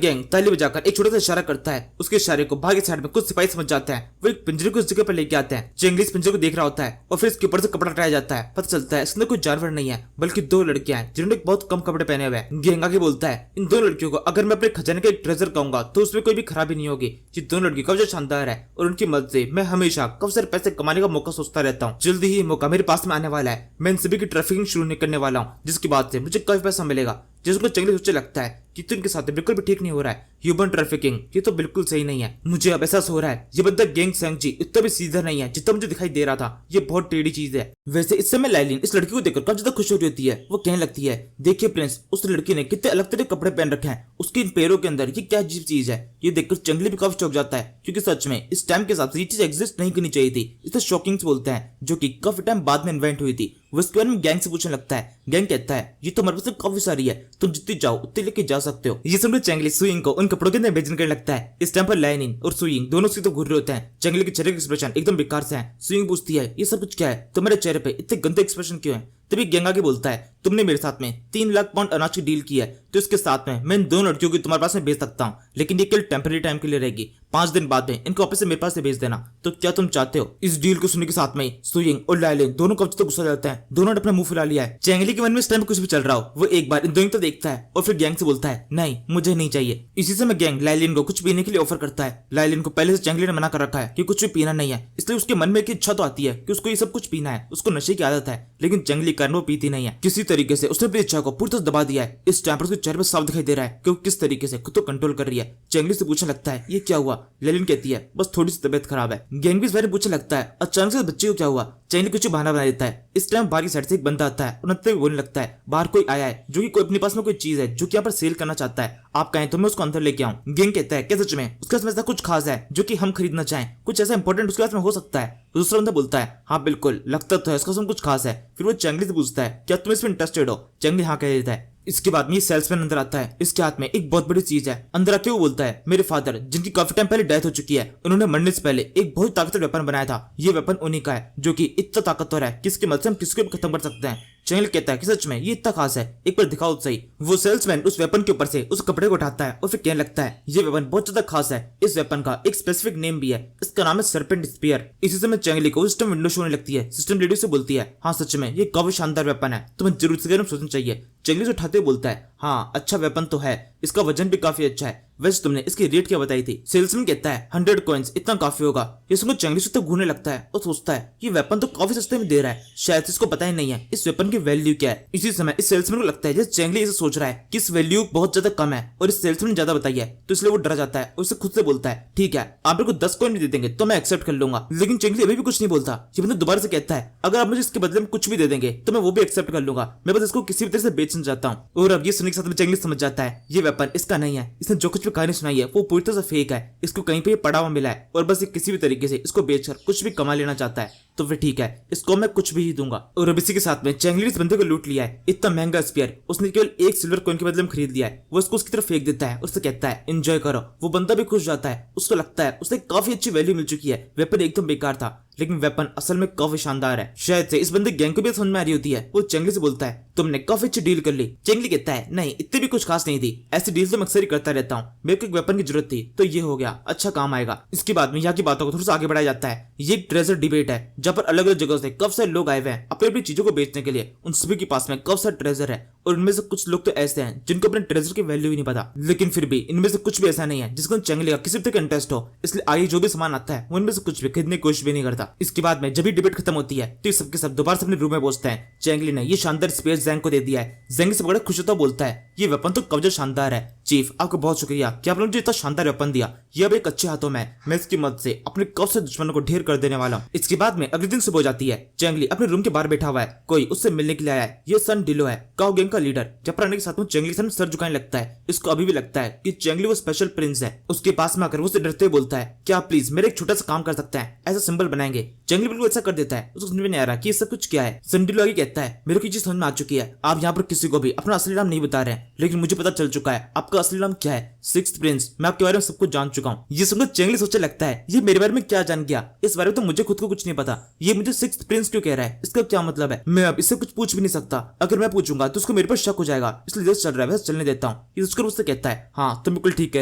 गैंग ताली बजाकर एक छोटा सा इशारा करता है, उसके इशारे को भागे साइड में कुछ सिपाही समझ जाते हैं, वो एक पिंजरे को उस जगह पर लेके आते हैं। चेंगली इस पिंजरे को देख रहा होता है और फिर इसके ऊपर से कपड़ा हटाया जाता है। पता चलता है इसमें कोई जानवर नहीं है बल्कि 2 लड़कियां हैं जिन्होंने बहुत कम कपड़े पहने हुए हैं। गैंग आगे बोलता है इन 2 लड़कियों को अगर मैं अपने खजाने का एक ट्रेजर कहूंगा तो उसमें कोई भी खराबी नहीं होगी। ये 2 लड़की काफी शानदार है और उनकी मदद से मैं हमेशा काफी सारे पैसे कमाने का मौका सोचता रहता हूँ। जल्दी ही मौका मेरे पास में आने वाला है, मैं इन सभी की ट्रैफिकिंग शुरू नहीं करने वाला हूँ, जिसकी बात से मुझे काफी पैसा मिलेगा। जिसको चंगली सोचने लगता है कि तो इनके साथ बिल्कुल भी ठीक नहीं हो रहा है, ह्यूमन ट्रैफिकिंग ये तो बिल्कुल सही नहीं है। मुझे अब एहसास हो रहा है ये बंदा गैंग सेंग जी इतना भी सीधा नहीं है जितना मुझे दिखाई दे रहा था, ये बहुत टेढ़ी चीज है। वैसे इस समय लाइलिन इस लड़की को देखकर काफी ज्यादा खुश हो रही होती है। वो कहने लगती है देखिए प्रिंस, उस लड़की ने कितने अलग तरह के कपड़े पहन रखे हैं, उसके इन पैरों के अंदर ये क्या अजीब चीज है। ये देखकर चंगली भी काफी चौंक जाता है, क्योंकि सच में इस टाइम के हिसाब से ये चीज एग्जिस्ट नहीं करनी चाहिए थी। इसे शॉकिंग बोलते हैं, जो कि काफी टाइम बाद में इन्वेंट हुई थी। वो इसके बारे में गैंग से पूछने लगता है। गैंग कहता है ये तो हमारे पास काफी सारी है, तुम जितनी चाहो उतनी लेके जा सकते हो। ये सुनकर चंगली सुइंग को उन कपड़ों के अंदर इमेजिन करने लगता है। इस टाइम पर लाइनिन और सुइंग दोनों से तो घूर रहे होते हैं। चंगली के चेहरे के एक्सप्रेशन एकदम बेकार से हैं। सुइंग पूछती है ये सब कुछ क्या है, तुम्हारे चेहरे पे इतने गंदे एक्सप्रेशन क्यों हैं। तभी गैंग आगे बोलता है तुमने मेरे साथ में 3 लाख पाउंड अनाज की डील की है, तो इसके साथ में मैं इन 2 लड़कियों को तुम्हारे पास में भेज सकता हूँ, लेकिन ये केवल टेम्पररी टाइम के लिए रहेगी। 5 दिन बाद में इनको वापस से मेरे पास से भेज देना। तो क्या तुम चाहते हो। इस डील को सुनने के साथ में सुइंग और लाइलिन दोनों कब तक गुस्सा जाते हैं, दोनों ने अपना मुंह फुला लिया है। चेंगली के मन में इस टाइम कुछ भी चल रहा हो, वो एक बार इन दोनों को देखता है और फिर गैंग से बोलता है नहीं मुझे नहीं चाहिए। इसी से मैं गैंग लाइलिन को कुछ पीने के लिए ऑफर करता है। लाइलिन को पहले से चेंगली ने मना कर रखा है कि कुछ भी पीना नहीं है, इसलिए उसके मन में एक इच्छा तो आती है कि उसको ये सब कुछ पीना है, उसको नशे की आदत है, लेकिन चेंगली कारण वो पीती नहीं है। किसी तरीके से उसने अपनी इच्छा को पूरी तरह दबा दिया है। इस टाइम पर उसके चेहरे पर साफ दिखाई दे रहा है कि वो किस तरीके से खुद को कंट्रोल कर रही है। चेंगली से पूछने लगता है ये क्या हुआ। लाइलिन कहती है बस थोड़ी सी तबीयत खराब है। गैंग भी इस बारे में पूछने लगता है अचानक से बच्चे को क्या हुआ। चेंगली कुछ बहाना बना देता है। इस टाइम बाहर की साइड से एक बंदा आता है और अंत में बोलने लगता है बाहर कोई आया है जो कि कोई अपने पास में कोई चीज है जो कि यहाँ पर सेल करना चाहता है, आप कहें तो मैं उसको अंदर लेके आऊं। गैंग कहता है क्या सच में उसके पास में ऐसा कुछ खास है जो कि हम खरीदना चाहें, कुछ ऐसा इंपॉर्टेंट उसके पास में हो सकता है। तो दूसरा बंदा बोलता है हाँ बिल्कुल लगता तो है उसका कुछ खास है। फिर वो चेंगली से पूछता है क्या तुम इसमें इंटरेस्टेड हो। चेंगली हाँ कह देता है। इसके बाद में ये सेल्समैन अंदर आता है। इसके हाथ में एक बहुत बड़ी चीज है। अंदर आके वो बोलता है मेरे फादर जिनकी काफी टाइम पहले डेथ हो चुकी है, उन्होंने मरने से पहले एक बहुत ताकतवर वेपन बनाया था। ये वेपन उन्हीं का है जो कि इतना ताकतवर है किसकी मदद से हम किसी को भी खत्म कर सकते हैं। चेंगली कहता है कि सच में ये इतना खास है, एक बार दिखाओ सही। वो सेल्समैन उस वेपन के ऊपर से उस कपड़े को उठाता है और फिर कहने लगता है ये वेपन बहुत ज्यादा खास है। इस वेपन का एक स्पेसिफिक नेम भी है, इसका नाम है सर्पेंट स्पीयर। इसी समय चेंगली को सिस्टम विंडो शो होने लगती है। सिस्टम रेडियो से बोलती है हाँ सच में ये काफी शानदार वेपन है, तुम्हें जरूर इसके बारे में सोचना चाहिए। चेंगली से उठाते हुए बोलता है हाँ अच्छा वेपन तो है, इसका वजन भी काफी अच्छा है। वैसे तुमने इसकी रेट क्या बताई थी। सेल्समैन कहता है 100 कॉइंस इतना काफी होगा। ये सुनकर चेंगली से घूरने लगता है और सोचता है ये वेपन तो काफी सस्ते में दे रहा है, शायद इसको पता ही नहीं है इस वेपन की वैल्यू क्या है। इसी समय इस सेल्समैन को लगता है जैसे चेंगली इसे सोच रहा है कि इस वैल्यू बहुत ज्यादा कम है और इस सेल्समैन ने ज्यादा बताई है, तो इसलिए वो डर जाता है और उसे खुद से बोलता है ठीक है आप मेरे को 10 कॉइन भी दे देंगे तो मैं एक्सेप्ट कर लूंगा। लेकिन चेंगली अभी भी कुछ नहीं बोलता। ये बंदा दोबारा से कहता है अगर आप मुझे इसके बदले में कुछ भी दे देंगे तो मैं वो भी एक्सेप्ट कर लूंगा, मैं बस इसको किसी भी तरह से बेचना चाहता हूँ। और अब ये सुनने के साथ में चेंगली समझ जाता है ये वेपन इसका नहीं है, इसने जो कुछ भी कहानी सुनाई है वो पूरी तरह से फेक है, इसको कहीं पे पड़ा हुआ मिला है और बस ये किसी भी तरीके से इसको बेचकर कुछ भी कमा लेना चाहता है। तो फिर ठीक है इसको मैं कुछ भी ही दूंगा। और अब इसी के साथ में चेंगली ने इस बंदे को लूट लिया है। इतना महंगा स्पीयर उसने केवल 1 सिल्वर कॉइन के बदले में खरीद लिया है। वो उसको उसकी तरफ फेंक देता है, उससे कहता है एंजॉय करो। वो बंदा भी खुश जाता है, उसको लगता है उसे काफी अच्छी वैल्यू मिल चुकी है। वेपन एकदम बेकार था लेकिन वेपन असल में काफी शानदार है। शायद से इस बंदे गैंग को भी समझ में आ रही होती है। वो चेंगली से बोलता है तुमने काफी अच्छी डील कर ली। चेंगली कहता है नहीं इतनी भी कुछ खास नहीं थी, ऐसी डील तो मैं अक्सर ही करता रहता हूँ, मेरे को एक वेपन की जरूरत थी तो ये हो गया, अच्छा काम आएगा। इसके बाद में यहाँ की बातों को थोड़ा सा आगे बढ़ाया जाता है। ये एक ट्रेजर डिबेट है जहाँ पर अलग अलग जगह से काफी सारे लोग आए हुए हैं अपनी अपनी चीजों को बेचने के लिए। उन सभी के पास में काफी सारे ट्रेजर है और इनमें से कुछ लोग तो ऐसे हैं जिनको अपने ट्रेजर की वैल्यू ही नहीं पता। लेकिन फिर भी इनमें से कुछ भी ऐसा नहीं है जिसको चेंगली का किसी भी तरह इंटरेस्ट हो, इसलिए आगे जो भी सामान आता है वो इनमें से कुछ भी खरीदने की कोशिश भी नहीं करता। इसके बाद में जब भी डिबेट खत्म होती है तो सबके सब दोबारा से अपने रूम में पहुंचते हैं। चेंगली ने ये शानदार स्पेस जैंग को दे दिया है। जैंग से बड़ा खुश होता बोलता है ये वेपन तो कब्जा शानदार है, चीफ आपको बहुत शुक्रिया कि आपने मुझे इतना शानदार वेपन दिया। ये अब एक अच्छे हाथों में है। मैं इसकी मदद से अपने कब से दुश्मनों को ढेर कर देने वाला हूँ। इसके बाद में अगले दिन सुबह हो जाती है। चेंगली अपने रूम के बाहर बैठा हुआ है, कोई उससे मिलने के लिए आया है। ये सन डिलो है, काओ गैंग का लीडर। जब आने के साथ में चेंगली से सर झुकाने लगता है। इसको अभी भी लगता है कि चेंगली वो स्पेशल प्रिंस है। उसके पास में आकर वो उसे डरते हुए बोलता है, क्या आप प्लीज मेरे एक छोटा सा काम कर सकते हैं, ऐसा सिंबल बनाएंगे। चेंगली बिल्कुल ऐसा कर देता है। उसको समझ में नहीं आ रहा कि ये सब कुछ क्या है। सन डिलो आगे कहता है, मेरे को ये चीज समझ में आ चुकी है, आप यहाँ पर किसी को भी अपना असली नाम नहीं बता रहे हैं, लेकिन मुझे पता चल चुका है आपका असली नाम क्या है, सिक्स्थ प्रिंस। मैं आपके बारे में सब कुछ जान चुका हूँ। ये सुनकर चेंगली सोचने लगता है, ये मेरे बारे में क्या जान गया, इस बारे में तो मुझे खुद को कुछ नहीं पता, ये मुझे सिक्स्थ प्रिंस क्यों कह रहा है, इसका क्या मतलब है। मैं अब इससे कुछ पूछ भी नहीं सकता, अगर मैं पूछूंगा तो उसको मेरे पर शक हो जाएगा, इसलिए जैसे चल रहा है वैसे चलने देता हूँ। ये सोचकर उससे कहता है, हाँ तुम बिल्कुल ठीक कह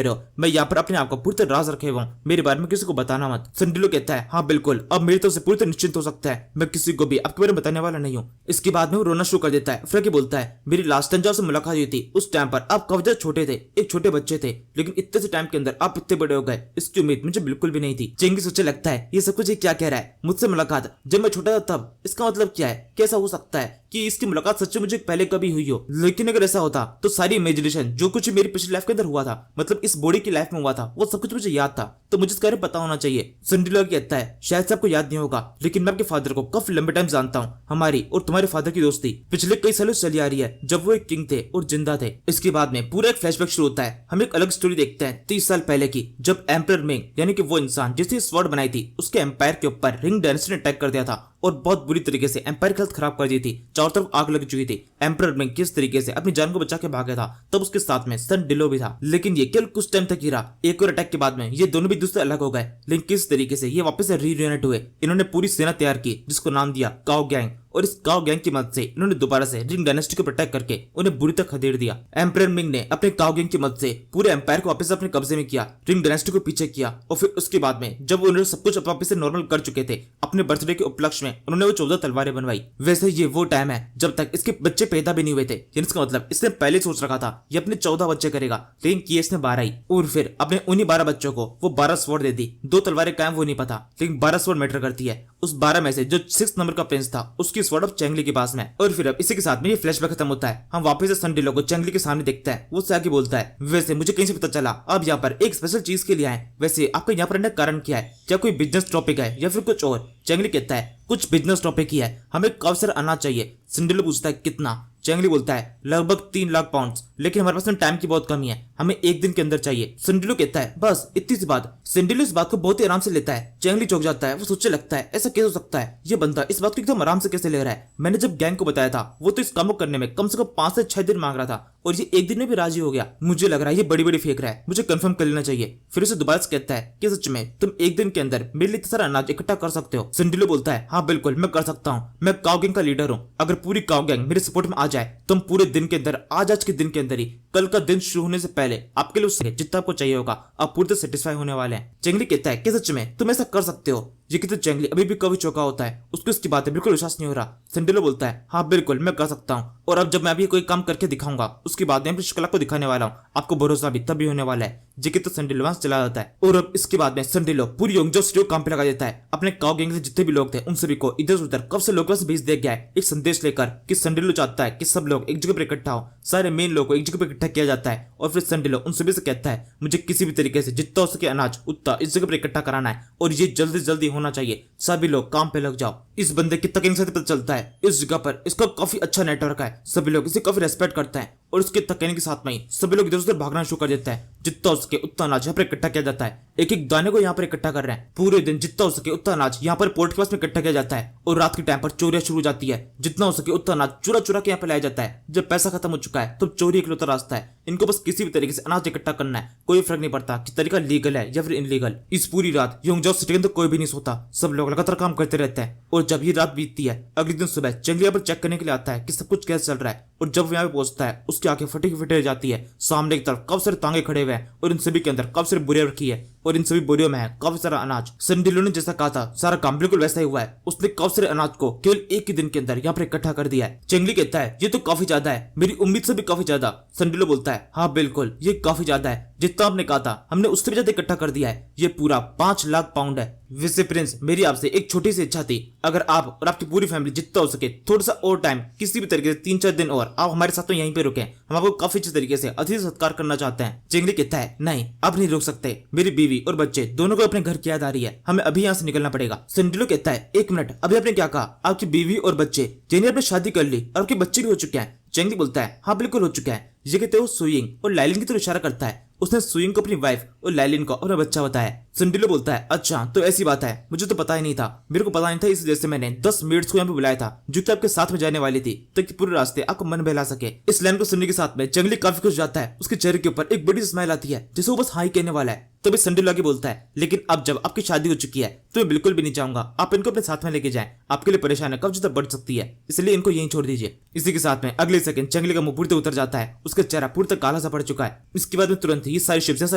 रहे हो, मैं यहाँ पर अपने आप को पूरी तरह राज रखे हुआ हूँ, मेरे बारे में किसी को बताना मत। संडिलो कहता है, हाँ बिल्कुल, अब मेरी तरफ से पूरी तरह निश्चिंत हो सकता है, मैं किसी को भी आपके बारे में बताने वाला नहीं हूँ। इसके बाद में वो रोना शुरू कर देता है। फ्रैंकी बोलता है, मेरी लास्ट टाइम जब आपसे मुलाकात हुई थी उस टाइम पर आप काफी छोटे थे, एक छोटे बच्चे थे, लेकिन इतने से टाइम के अंदर आप इतने बड़े हो गए, इसकी उम्मीद मुझे बिल्कुल भी नहीं थी। चेंगी सोचने लगता है, ये सब कुछ ये क्या कह रहा है, मुझसे मुलाकात जब मैं छोटा था तब, इसका मतलब क्या है, कैसा हो सकता है कि इसकी मुलाकात सच्चे मुझे पहले कभी हुई हो। लेकिन अगर ऐसा होता तो सारी इमेजिनेशन जो कुछ मेरी पिछली लाइफ के अंदर हुआ था, मतलब इस बॉडी की लाइफ में हुआ था, वो सब कुछ मुझे याद था, तो मुझे इसके बारे में पता होना चाहिए। संडिलो कहता है, शायद से आपको याद नहीं होगा, लेकिन मैं आपके फादर को काफी लंबे टाइम जानता हूँ। हमारी और तुम्हारे फादर की दोस्ती पिछले कई सालों से चली आ रही है, जब वो एक किंग थे और जिंदा थे। इसके बाद में पूरा एक फ्लैशबैक शुरू होता है। हम एक अलग स्टोरी देखते हैं 30 साल पहले की, जब एम्परर मिंग यानी कि वो इंसान जिसने स्वॉर्ड बनाई थी, उसके एम्पायर के ऊपर रिंग डायनेस्टी ने अटैक कर दिया था और बहुत बुरी तरीके से एम्पायर की हालत खराब कर दी थी। चारों तरफ आग लग चुकी थी। एम्परर मिंग किस तरीके से अपनी जान को बचा के भागा था, तब उसके साथ में सन डिलो भी था, लेकिन ये केवल कुछ टाइम तक ही रहा। एक और अटैक के बाद में ये दोनों भी दूसरे अलग हो गए, लेकिन किस तरीके से ये वापस से रीयूनाइट हुए। इन्होंने पूरी सेना तैयार की जिसको नाम दिया काओ गैंग, और इस काओ गैंग की मदद से इन्होंने दोबारा से रिंग डायनेस्टी को अटैक करके उन्हें बुरी तरह खदेड़ दिया। एम्परर मिंग ने अपने काओ गैंग की मदद से पूरे एम्पायर को वापस अपने कब्जे में किया, रिंग डायनेस्टी को पीछे किया, और फिर उसके बाद में जब उन्होंने सब कुछ वापस से नॉर्मल कर चुके थे, अपने बर्थडे के उपलक्ष्य में उन्होंने वो 14 तलवारें बनवाई। वैसे ये वो टाइम है जब तक इसके बच्चे पैदा भी नहीं हुए थे, इसका मतलब इसने पहले सोच रखा था ये अपने 14 बच्चे करेगा, लेकिन किए इसने 12 ही, और फिर अपने उन्हीं 12 बच्चों को वो 12 स्वॉर्ड दे दी। 2 तलवारें कायम वो नहीं पता, लेकिन 12 स्वॉर्ड मैटर करती है। उस 12 में से जो 6 नंबर का प्रिंस था उसकी स्वॉर्ड अब चेंगली के पास में। और फिर अब इसी के साथ में ये फ्लैशबैक खत्म होता है। हम वापस से सन डिलो को चेंगली के सामने देखते हैं। वो उससे आगे बोलता है, वैसे मुझे कहीं से पता चला अब यहाँ पर एक स्पेशल चीज के लिए आए, वैसे आपका यहाँ पर रहने का कारण क्या है, क्या कोई बिजनेस टॉपिक है या फिर कुछ और। चेंगली कहता है, कुछ बिजनेस टॉपिक ही है, हमें कब सर आना चाहिए। सिंडिलो पूछता है, कितना। चेंगली बोलता है, लगभग 3 लाख पाउंड, लेकिन हमारे पास टाइम की बहुत कमी है, हमें 1 दिन के अंदर चाहिए। सिंडिलो कहता है, बस इतनी सी बात। सिंडिलो इस बात को बहुत ही आराम से लेता है। चेंगली चौंक जाता है। वो सोचने लगता है, ऐसा कैसे हो सकता है, ये बंदा इस बात को एकदम आराम से कैसे ले रहा है। मैंने जब गैंग को बताया था वो तो इस काम को करने में कम से कम 5 से 6 दिन मांग रहा था, और ये 1 दिन में भी राजी हो गया। मुझे लग रहा है ये बड़ी बड़ी फेंक रहा है, मुझे कंफर्म कर लेना चाहिए। फिर उसे दोबारा से कहता है कि सच में तुम 1 दिन के अंदर मेरे लिए इतना सारा अनाज इकट्ठा कर सकते हो। सिंडिलो बोलता है, हाँ बिल्कुल मैं कर सकता हूँ, मैं काओ गैंग का लीडर हूँ। अगर पूरी काओ गैंग मेरे सपोर्ट में आ जाए तो हम पूरे दिन के अंदर, आज के दिन के अंदर ही, कल का दिन शुरू होने से पहले आपके लिए जितना आपको चाहिए होगा आप पूरी तरह सेटिस्फाई होने वाले हैं। चेंगली कहता है, क्या सच में तुम ऐसा कर सकते हो। ये कहते चेंगली अभी भी कभी चौका होता है, उसको इसकी बातें बिल्कुल विश्वास नहीं हो रहा। सिंडिलो बोलता है, हाँ बिल्कुल मैं कर सकता हूँ, और अब जब मैं अभी कोई काम करके दिखाऊंगा उसके बाद मैं अपनी शिकला को दिखाने वाला हूँ, आपको भरोसा भी तभी होने वाला है। जेके तो सिंडिलो वहां चला जाता है, और अब इसके बाद में सिंडिलो पूरी योंगजो सिटी को काम पे लगा देता है। अपने काओ गैंग से जितने भी लोग थे उन सभी को इधर उधर कब से लोगों से भेज दिया गया है, एक संदेश लेकर कि सिंडिलो चाहता है कि सब लोग एक जगह पर इकट्ठा हो। सारे मेन लोगों को एक जगह पर इकट्ठा किया जाता है, और फिर सिंडिलो उन सभी से कहता है, मुझे किसी भी तरीके से जितना हो सके अनाज उतना इस जगह पर इकट्ठा कराना है, और ये जल्दी जल्दी होना चाहिए, सभी लोग काम पे लग जाओ। इस बंदे की तकनीक से पता चलता है इस जगह पर इसका काफी अच्छा नेटवर्क है, सभी लोग इसे काफी रेस्पेक्ट करते हैं, और उसके तकनीक के साथ में ही सभी लोग इधर उधर भागना शुरू कर देते हैं। जितना हो सके उतना अनाज यहाँ पर इकट्ठा किया जाता है, एक एक दाने को यहाँ पर इकट्ठा कर रहे हैं। पूरे दिन जितना हो सके उतना अनाज यहाँ पर पोर्ट के पास में इकट्ठा किया जाता है, और रात के टाइम पर चोरियां शुरू हो जाती है। जितना हो सके उतना अनाज चुरा चुरा के यहाँ पे लाया जाता है। जब पैसा खत्म हो चुका है तो चोरी इकलौता रास्ता है, इनको बस किसी भी तरीके से अनाज इकट्ठा करना है, कोई फर्क नहीं पड़ता कि तरीका लीगल है या फिर इनलीगल। इस पूरी रात योंगजो सिटी के अंदर कोई भी नहीं सोता, सब लोग लगातार काम करते रहते हैं, और जब ये रात बीतती है अगले दिन सुबह चेंगली यहाँ पर चेक करने के लिए आता है कि सब कुछ कैसे चल रहा है, और जब वो यहाँ पे पहुंचता है उसकी आंखें फटी फटी रह जाती है। सामने की तरफ कब सारे तांगे खड़े हुए हैं, और इन सभी के अंदर कब सारे बुरे रखी है। और इन सभी बोरियों में है काफी सारा अनाज। संडिलो ने जैसा कहा था सारा काम बिल्कुल वैसा ही हुआ है। उसने काफी सारे अनाज को केवल एक ही दिन के अंदर यहाँ पर इकट्ठा कर दिया है। चेंगली कहता है ये तो काफी ज्यादा है, मेरी उम्मीद से भी काफी ज्यादा। संडिलो बोलता है हाँ बिल्कुल ये काफी ज्यादा है, जितना आपने कहा था हमने उससे भी ज्यादा इकट्ठा कर दिया है। ये पूरा 5 लाख पाउंड है। वैसे प्रिंस मेरी आपसे एक छोटी सी इच्छा थी, अगर आप और आपकी पूरी फैमिली जितना हो सके थोड़ा सा और टाइम किसी भी तरीके से 3-4 दिन और आप हमारे साथ तो यहीं पे रुके। हम आपको काफी अच्छे तरीके से अतिथि सत्कार करना चाहते हैं। चेंगली कहता है नहीं आप नहीं रुक सकते, मेरी बीवी और बच्चे दोनों को अपने घर की याद आ रही है, हमें अभी यहाँ से निकलना पड़ेगा। संडिलो कहता है 1 मिनट, अभी आपने क्या कहा? आपकी बीवी और बच्चे जिन्हें आपने शादी कर ली और आपके बच्चे भी हो चुके हैं। चेंगली बोलता है हाँ बिल्कुल हो चुका है। ये कहते हुए सुइंग और लाइलिन की तरफ इशारा करता है। उसने सुइंग को अपनी वाइफ और लाइलिन को अपना बच्चा बताया। संडिलो बोलता है अच्छा तो ऐसी बात है, मुझे तो पता ही नहीं था, मेरे को पता नहीं था, इस वजह से मैंने 10 मेड्स को यहाँ पे बुलाया था जो कि आपके साथ में जाने वाली थी ताकि पूरे रास्ते आपको मन बहला सके। इस लाइन को सुनने के साथ में जंगली काफी खुश जाता है। उसके चेहरे के ऊपर एक बड़ी स्माइल आती है जैसे वो बस हाई कहने वाला है। तभी संडिलो आगे बोलता है लेकिन अब जब आपकी शादी हो चुकी है तो मैं बिल्कुल भी नहीं चाहूंगा आप इनको अपने साथ में लेके जाएं, आपके लिए परेशानी कब ज्यादा बढ़ सकती है, इसलिए इनको यहीं छोड़ दीजिए। इसी के साथ में अगले सेकंड जंगली का मुंह पूरी तरह उतर जाता है, उसका चेहरा पूरी तरह काला सा पड़ चुका है। इसके बाद में तुरंत ही सारी शिप से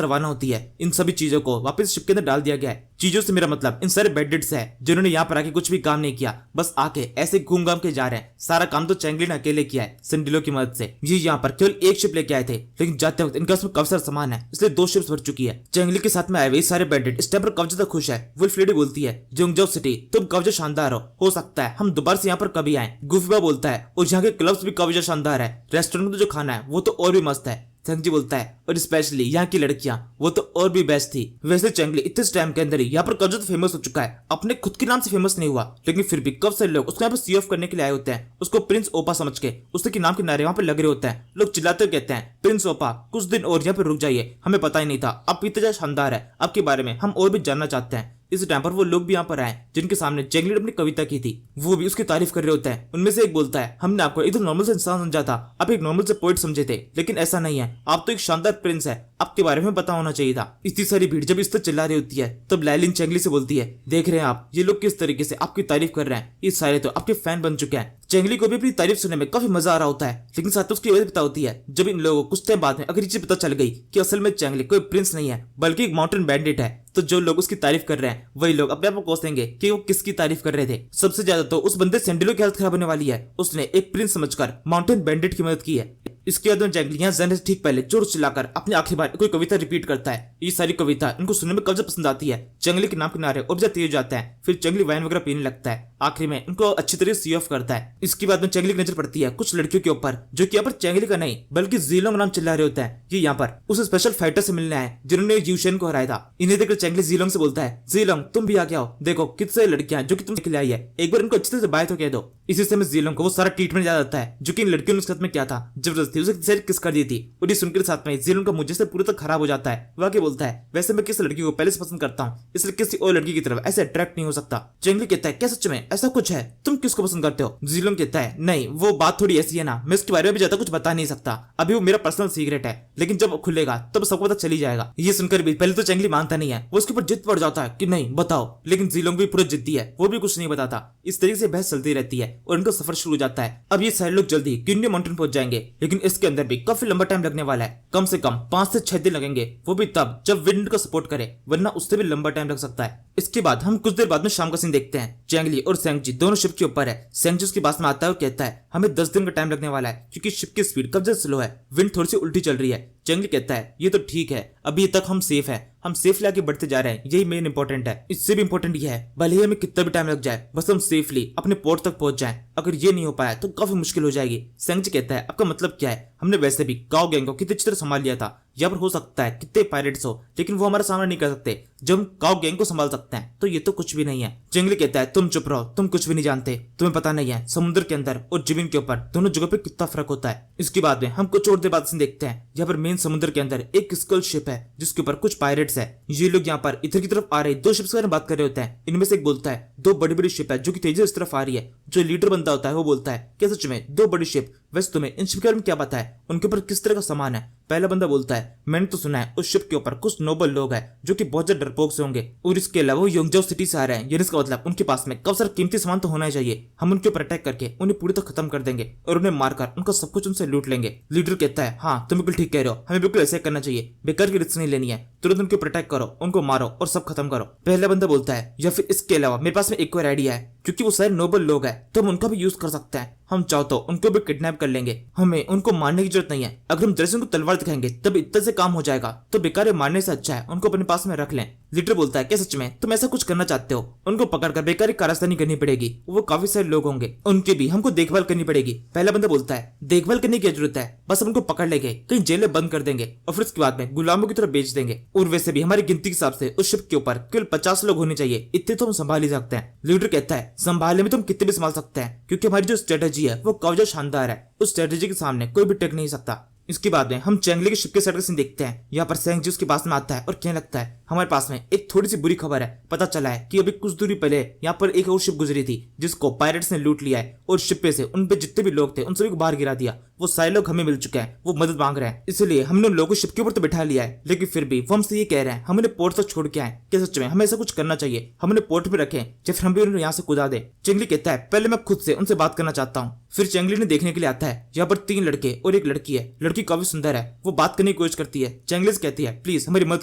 रवाना होती है। इन सभी चीजों को वापस शिप के अंदर डाल दिया गया है। चीजों से मेरा मतलब इन सारे बैंडिट्स है जिन्होंने यहाँ पर आके कुछ भी काम नहीं किया, बस आके ऐसे घूम घाम के जा रहे हैं। सारा काम तो चेंगली ने अकेले किया है संडिलो की मदद से। ये यहाँ पर केवल एक शिप लेके आए थे लेकिन जाते वक्त इनका उसमें काफी सारा सामान है, इसलिए 2 शिप्स भर चुकी है। चेंगली के साथ में आए हुए सारे बैंडिट इस टाइम पर काफी ज्यादा खुश है। वुल्फ लेडी बोलती है जोंगजाओ सिटी तुम काफी शानदार हो सकता है हम दोबारा से यहाँ पर कभी आए। गुफिबा बोलता है और यहाँ के क्लब्स भी काफी शानदार है, रेस्टोरेंट में तो जो खाना है वो तो और भी मस्त है। सेंगजी बोलता है और स्पेशली यहाँ की लड़कियां वो तो और भी बेस्ट थी। वैसे चेंगली इतने टाइम के अंदर ही यहाँ पर कब तो फेमस हो चुका है, अपने खुद के नाम से फेमस नहीं हुआ लेकिन फिर भी कब से लोग उसको यहाँ पर सी ऑफ करने के लिए आए होते हैं, उसको प्रिंस ओपा समझ के उसके के नाम के नारे वहाँ पे लग रहे होते हैं। लोग चिल्लाते हुए कहते हैं प्रिंस ओपा कुछ दिन और यहाँ पे रुक जाइए, हमें पता ही नहीं था आप इतने ज्यादा शानदार है, आपके बारे में हम और भी जानना चाहते हैं। इस टाइम पर वो लोग भी यहाँ पर आए जिनके सामने चेंगली ने अपनी कविता की थी, वो भी उसकी तारीफ कर रहे होते हैं। उनमें से एक बोलता है हमने आपको एकदम नॉर्मल से इंसान समझा था, आप एक नॉर्मल से पोइट समझे थे, लेकिन ऐसा नहीं है, आप तो एक शानदार प्रिंस है, आपके बारे में पता होना चाहिए था। इतनी सारी भीड़ जब इस तरह चिल्ला रही होती है तब लाइलिन चेंगली से बोलती है देख रहे हैं आप ये लोग किस तरीके से आपकी तारीफ कर रहे हैं, ये सारे तो आपके फैन बन चुके हैं। चेंगली को भी अपनी तारीफ सुनने में काफी मजा आ रहा होता है लेकिन साथ में उसकी वजह पता होती है जब इन लोगों को कुछ टाइम बाद में अगर ये चीज पता चल गई कि असल में चेंगली कोई प्रिंस नहीं है बल्कि एक माउंटेन बैंडिट है, तो जो लोग उसकी तारीफ कर रहे हैं वही लोग अपने आप को कोसेंगे कि वो किसकी तारीफ कर रहे थे। सबसे ज्यादा तो उस बंदे संडिलो की हालत खराब होने वाली है, उसने एक प्रिंस समझकर माउंटेन बैंडिट की मदद की है। इसके बाद चेंगली यहाँ जाने से ठीक पहले जोर चिल्लाकर अपनी आखिरी बार कोई कविता रिपीट करता है। ये सारी कविता इनको सुनने में कब पसंद आती है। चेंगली के नाम के नारे और ज्यादा तेज जाते हैं। फिर चेंगली वाइन वगैरह पीने लगता है, आखिरी में इनको अच्छी तरह सी ऑफ करता है। इसके बाद में चेंगली की नजर पड़ती है कुछ लड़कियों के ऊपर जो कि यहाँ पर चेंगली का नहीं बल्कि जीलोंग नाम चिल्ला रहे होते हैं। ये यहाँ पर उस स्पेशल फाइटर से मिलने आए जिन्होंने यूशेन को हराया था। इन्हें देखकर चेंगली जीलोंग से बोलता है जीलोंग तुम भी आ गया हो, देखो कितने लड़कियां जो कि तुम खिलाई है, एक बार इनको अच्छी तरह से बाय तो कह दो। इसी समय जीलोंग को वो सारा ट्रीटमेंट याद आता है जो कि इन लड़कियों ने उसके साथ में किया था, जबरदस्ती उसे किस कर दी थी। और ये सुनकर साथ में जीलोंग का मुझे से पूरी तरह खराब हो जाता है। वह आगे बोलता है वैसे मैं किस लड़की को पहले से पसंद करता हूँ, इसलिए किसी और लड़की की तरफ ऐसे अट्रैक्ट नहीं हो सकता। चेंगली कहता है क्या सच में ऐसा कुछ है, तुम किसको पसंद करते हो? जीलोंग कहता है नहीं वो बात थोड़ी ऐसी है ना, मैं इसके बारे में भी ज्यादा कुछ बता नहीं सकता, अभी वो मेरा पर्सनल सीक्रेट है, लेकिन जब खुलेगा तब सबको पता चली जाएगा। ये सुनकर भी पहले तो चेंगली मानता नहीं है, वो उसके ऊपर जिद पड़ जाता है कि नहीं बताओ, लेकिन जीलोंग भी पूरा जिद्दी है, वो भी कुछ नहीं बताता। इस तरीके से बहस चलती रहती है और उनका सफर शुरू हो जाता है। अब ये सारे लोग जल्दी किन्यो माउंटेन पहुंच जाएंगे, लेकिन इसके अंदर भी काफी लंबा टाइम लगने वाला है, कम से कम 5 से 6 दिन लगेंगे, वो भी तब जब विंड को सपोर्ट करे, वरना उससे भी लंबा टाइम लग सकता है। इसके बाद हम कुछ देर बाद में शाम का सीन देखते हैं। चेंगली और सेंगजी दोनों शिप के ऊपर है। सेंगजी उसके पास में आता है और कहता है हमें 10 दिन का टाइम लगने वाला है क्योंकि शिप की स्पीड कब ज्यादा स्लो है, विंड थोड़ी सी उल्टी चल रही है। चेंगली कहता है ये तो ठीक है, अभी तक हम सेफ है, हम सेफली आगे बढ़ते जा रहे हैं, यही मेन इंपॉर्टेंट है। इससे भी इंपॉर्टेंट ये है भले ही हमें कितना भी टाइम लग जाए, बस हम सेफली अपने पोर्ट तक पहुंच जाएं। अगर ये नहीं हो पाया तो काफी मुश्किल हो जाएगी। सेंगजी कहता है आपका मतलब क्या है? हमने वैसे भी काओ गैंग को कितनी अच्छी तरह संभाल लिया था, यहाँ पर हो सकता है कितने पायरेट्स हो लेकिन वो हमारा सामना नहीं कर सकते, जब हम काओ गैंग को संभाल सकते हैं तो ये तो कुछ भी नहीं है। चेंगली कहता है तुम चुप रहो, तुम कुछ भी नहीं जानते, तुम्हें पता नहीं है समुद्र के अंदर और जमीन के ऊपर दोनों जगह पे कितना फर्क होता है। इसके बाद में हम कुछ और देर बाद देखते हैं यहाँ पर मेन समुद्र के अंदर एक स्कल शिप है जिसके ऊपर कुछ पायरेट्स है। ये लोग यहाँ पर इधर की तरफ आ रहे 2 शिप्स के बारे में बात कर रहे होते हैं। इनमें से एक बोलता है 2 बड़ी बड़ी शिप है जो कि तेजी से इस तरफ आ रही है। जो लीडर बनता होता है वो बोलता है क्या सच में 2 बड़ी शिप? वैसे तुम्हें इन शिप के बारे में क्या पता है, उनके ऊपर किस तरह का सामान है? पहला बंदा बोलता है मैंने तो सुना है उस शिप के ऊपर कुछ नोबल लोग हैं जो कि बहुत ज्यादा डरपोक से होंगे और इसके अलावा वो योंगजाओ सिटी से आ रहे हैं, यानी इसका मतलब उनके पास में काफी सारा कीमती सामान तो होना ही चाहिए। हम उनके ऊपर अटैक करके उन्हें पूरी तरह खत्म कर देंगे और उन्हें मारकर उनका सब कुछ उनसे लूट लेंगे। लीडर कहता है हाँ तुम बिल्कुल ठीक कह रहे हो, हमें बिल्कुल ऐसा करना चाहिए, बेकार की रिस्क नहीं लेनी है, तुरंत उनको प्रोटेक्ट करो, उनको मारो और सब खत्म करो। पहला बंदा बोलता है या फिर इसके अलावा मेरे पास में एक और आइडिया है, क्योंकि वो सारे नोबल लोग हैं तो हम उनका भी यूज कर सकते हैं। हम चाहो तो उनको भी किडनैप कर लेंगे, हमें उनको मारने की जरूरत नहीं है। अगर हम जैसे उनको तलवार दिखाएंगे तब इतना से काम हो जाएगा, तो बेकार मारने से अच्छा है उनको अपने पास में रख लें। लीडर बोलता है क्या सच में तुम ऐसा कुछ करना चाहते हो? उनको पकड़कर बेकार कारस्तानी करनी पड़ेगी, वो काफी सारे लोग होंगे, उनकी भी हमको देखभाल करनी पड़ेगी। पहला बंदा बोलता है देखभाल करने की जरूरत है, बस हम उनको पकड़ लेंगे, कहीं जेल में बंद कर देंगे और फिर उसके बाद में गुलामों की तरफ बेच देंगे। और वैसे भी हमारी गिनती के हिसाब से उस शिप के ऊपर केवल 50 लोग होने चाहिए, इतने तो हम संभाल ही सकते हैं। लीडर कहता है संभालने में तुम कितने भी संभाल सकते हैं, क्योंकि हमारी जो स्ट्रेटेजी है वो काफी शानदार है, उस स्ट्रेटेजी के सामने कोई भी टेक नहीं सकता। इसके बाद में हम चेंगली के शिप के साइड का सीन देखते हैं। यहाँ पर सेंग जी उसके पास में आता है और कहने लगता है हमारे पास में एक थोड़ी सी बुरी खबर है। पता चला है कि अभी कुछ दूरी पहले यहाँ पर एक और शिप गुजरी थी जिसको पायरेट्स ने लूट लिया है और शिप पे से उन पे जितने भी लोग थे उन सभी को बाहर गिरा दिया। वो सारे लोग हमें मिल चुके हैं, वो मदद मांग रहे हैं, इसलिए हमने उन लोगों को शिप के ऊपर तो बैठा लिया है, लेकिन फिर भी वो हमसे ये कह रहे हैं हम उन्हें पोर्ट तक छोड़ के आए। क्या सच में हमें ऐसा कुछ करना चाहिए? हम उन्हें पोर्ट पे रखें या फिर हम भी उन्हें यहाँ से कुदा दे? चेंगली कहता है पहले मैं खुद से उनसे बात करना चाहता हूँ। फिर चेंगली ने देखने के लिए आता है यहाँ पर 3 लड़के और एक लड़की है। लड़की काफी सुंदर है, वो बात करने की कोशिश करती है। चेंगली से कहती है प्लीज हमारी मदद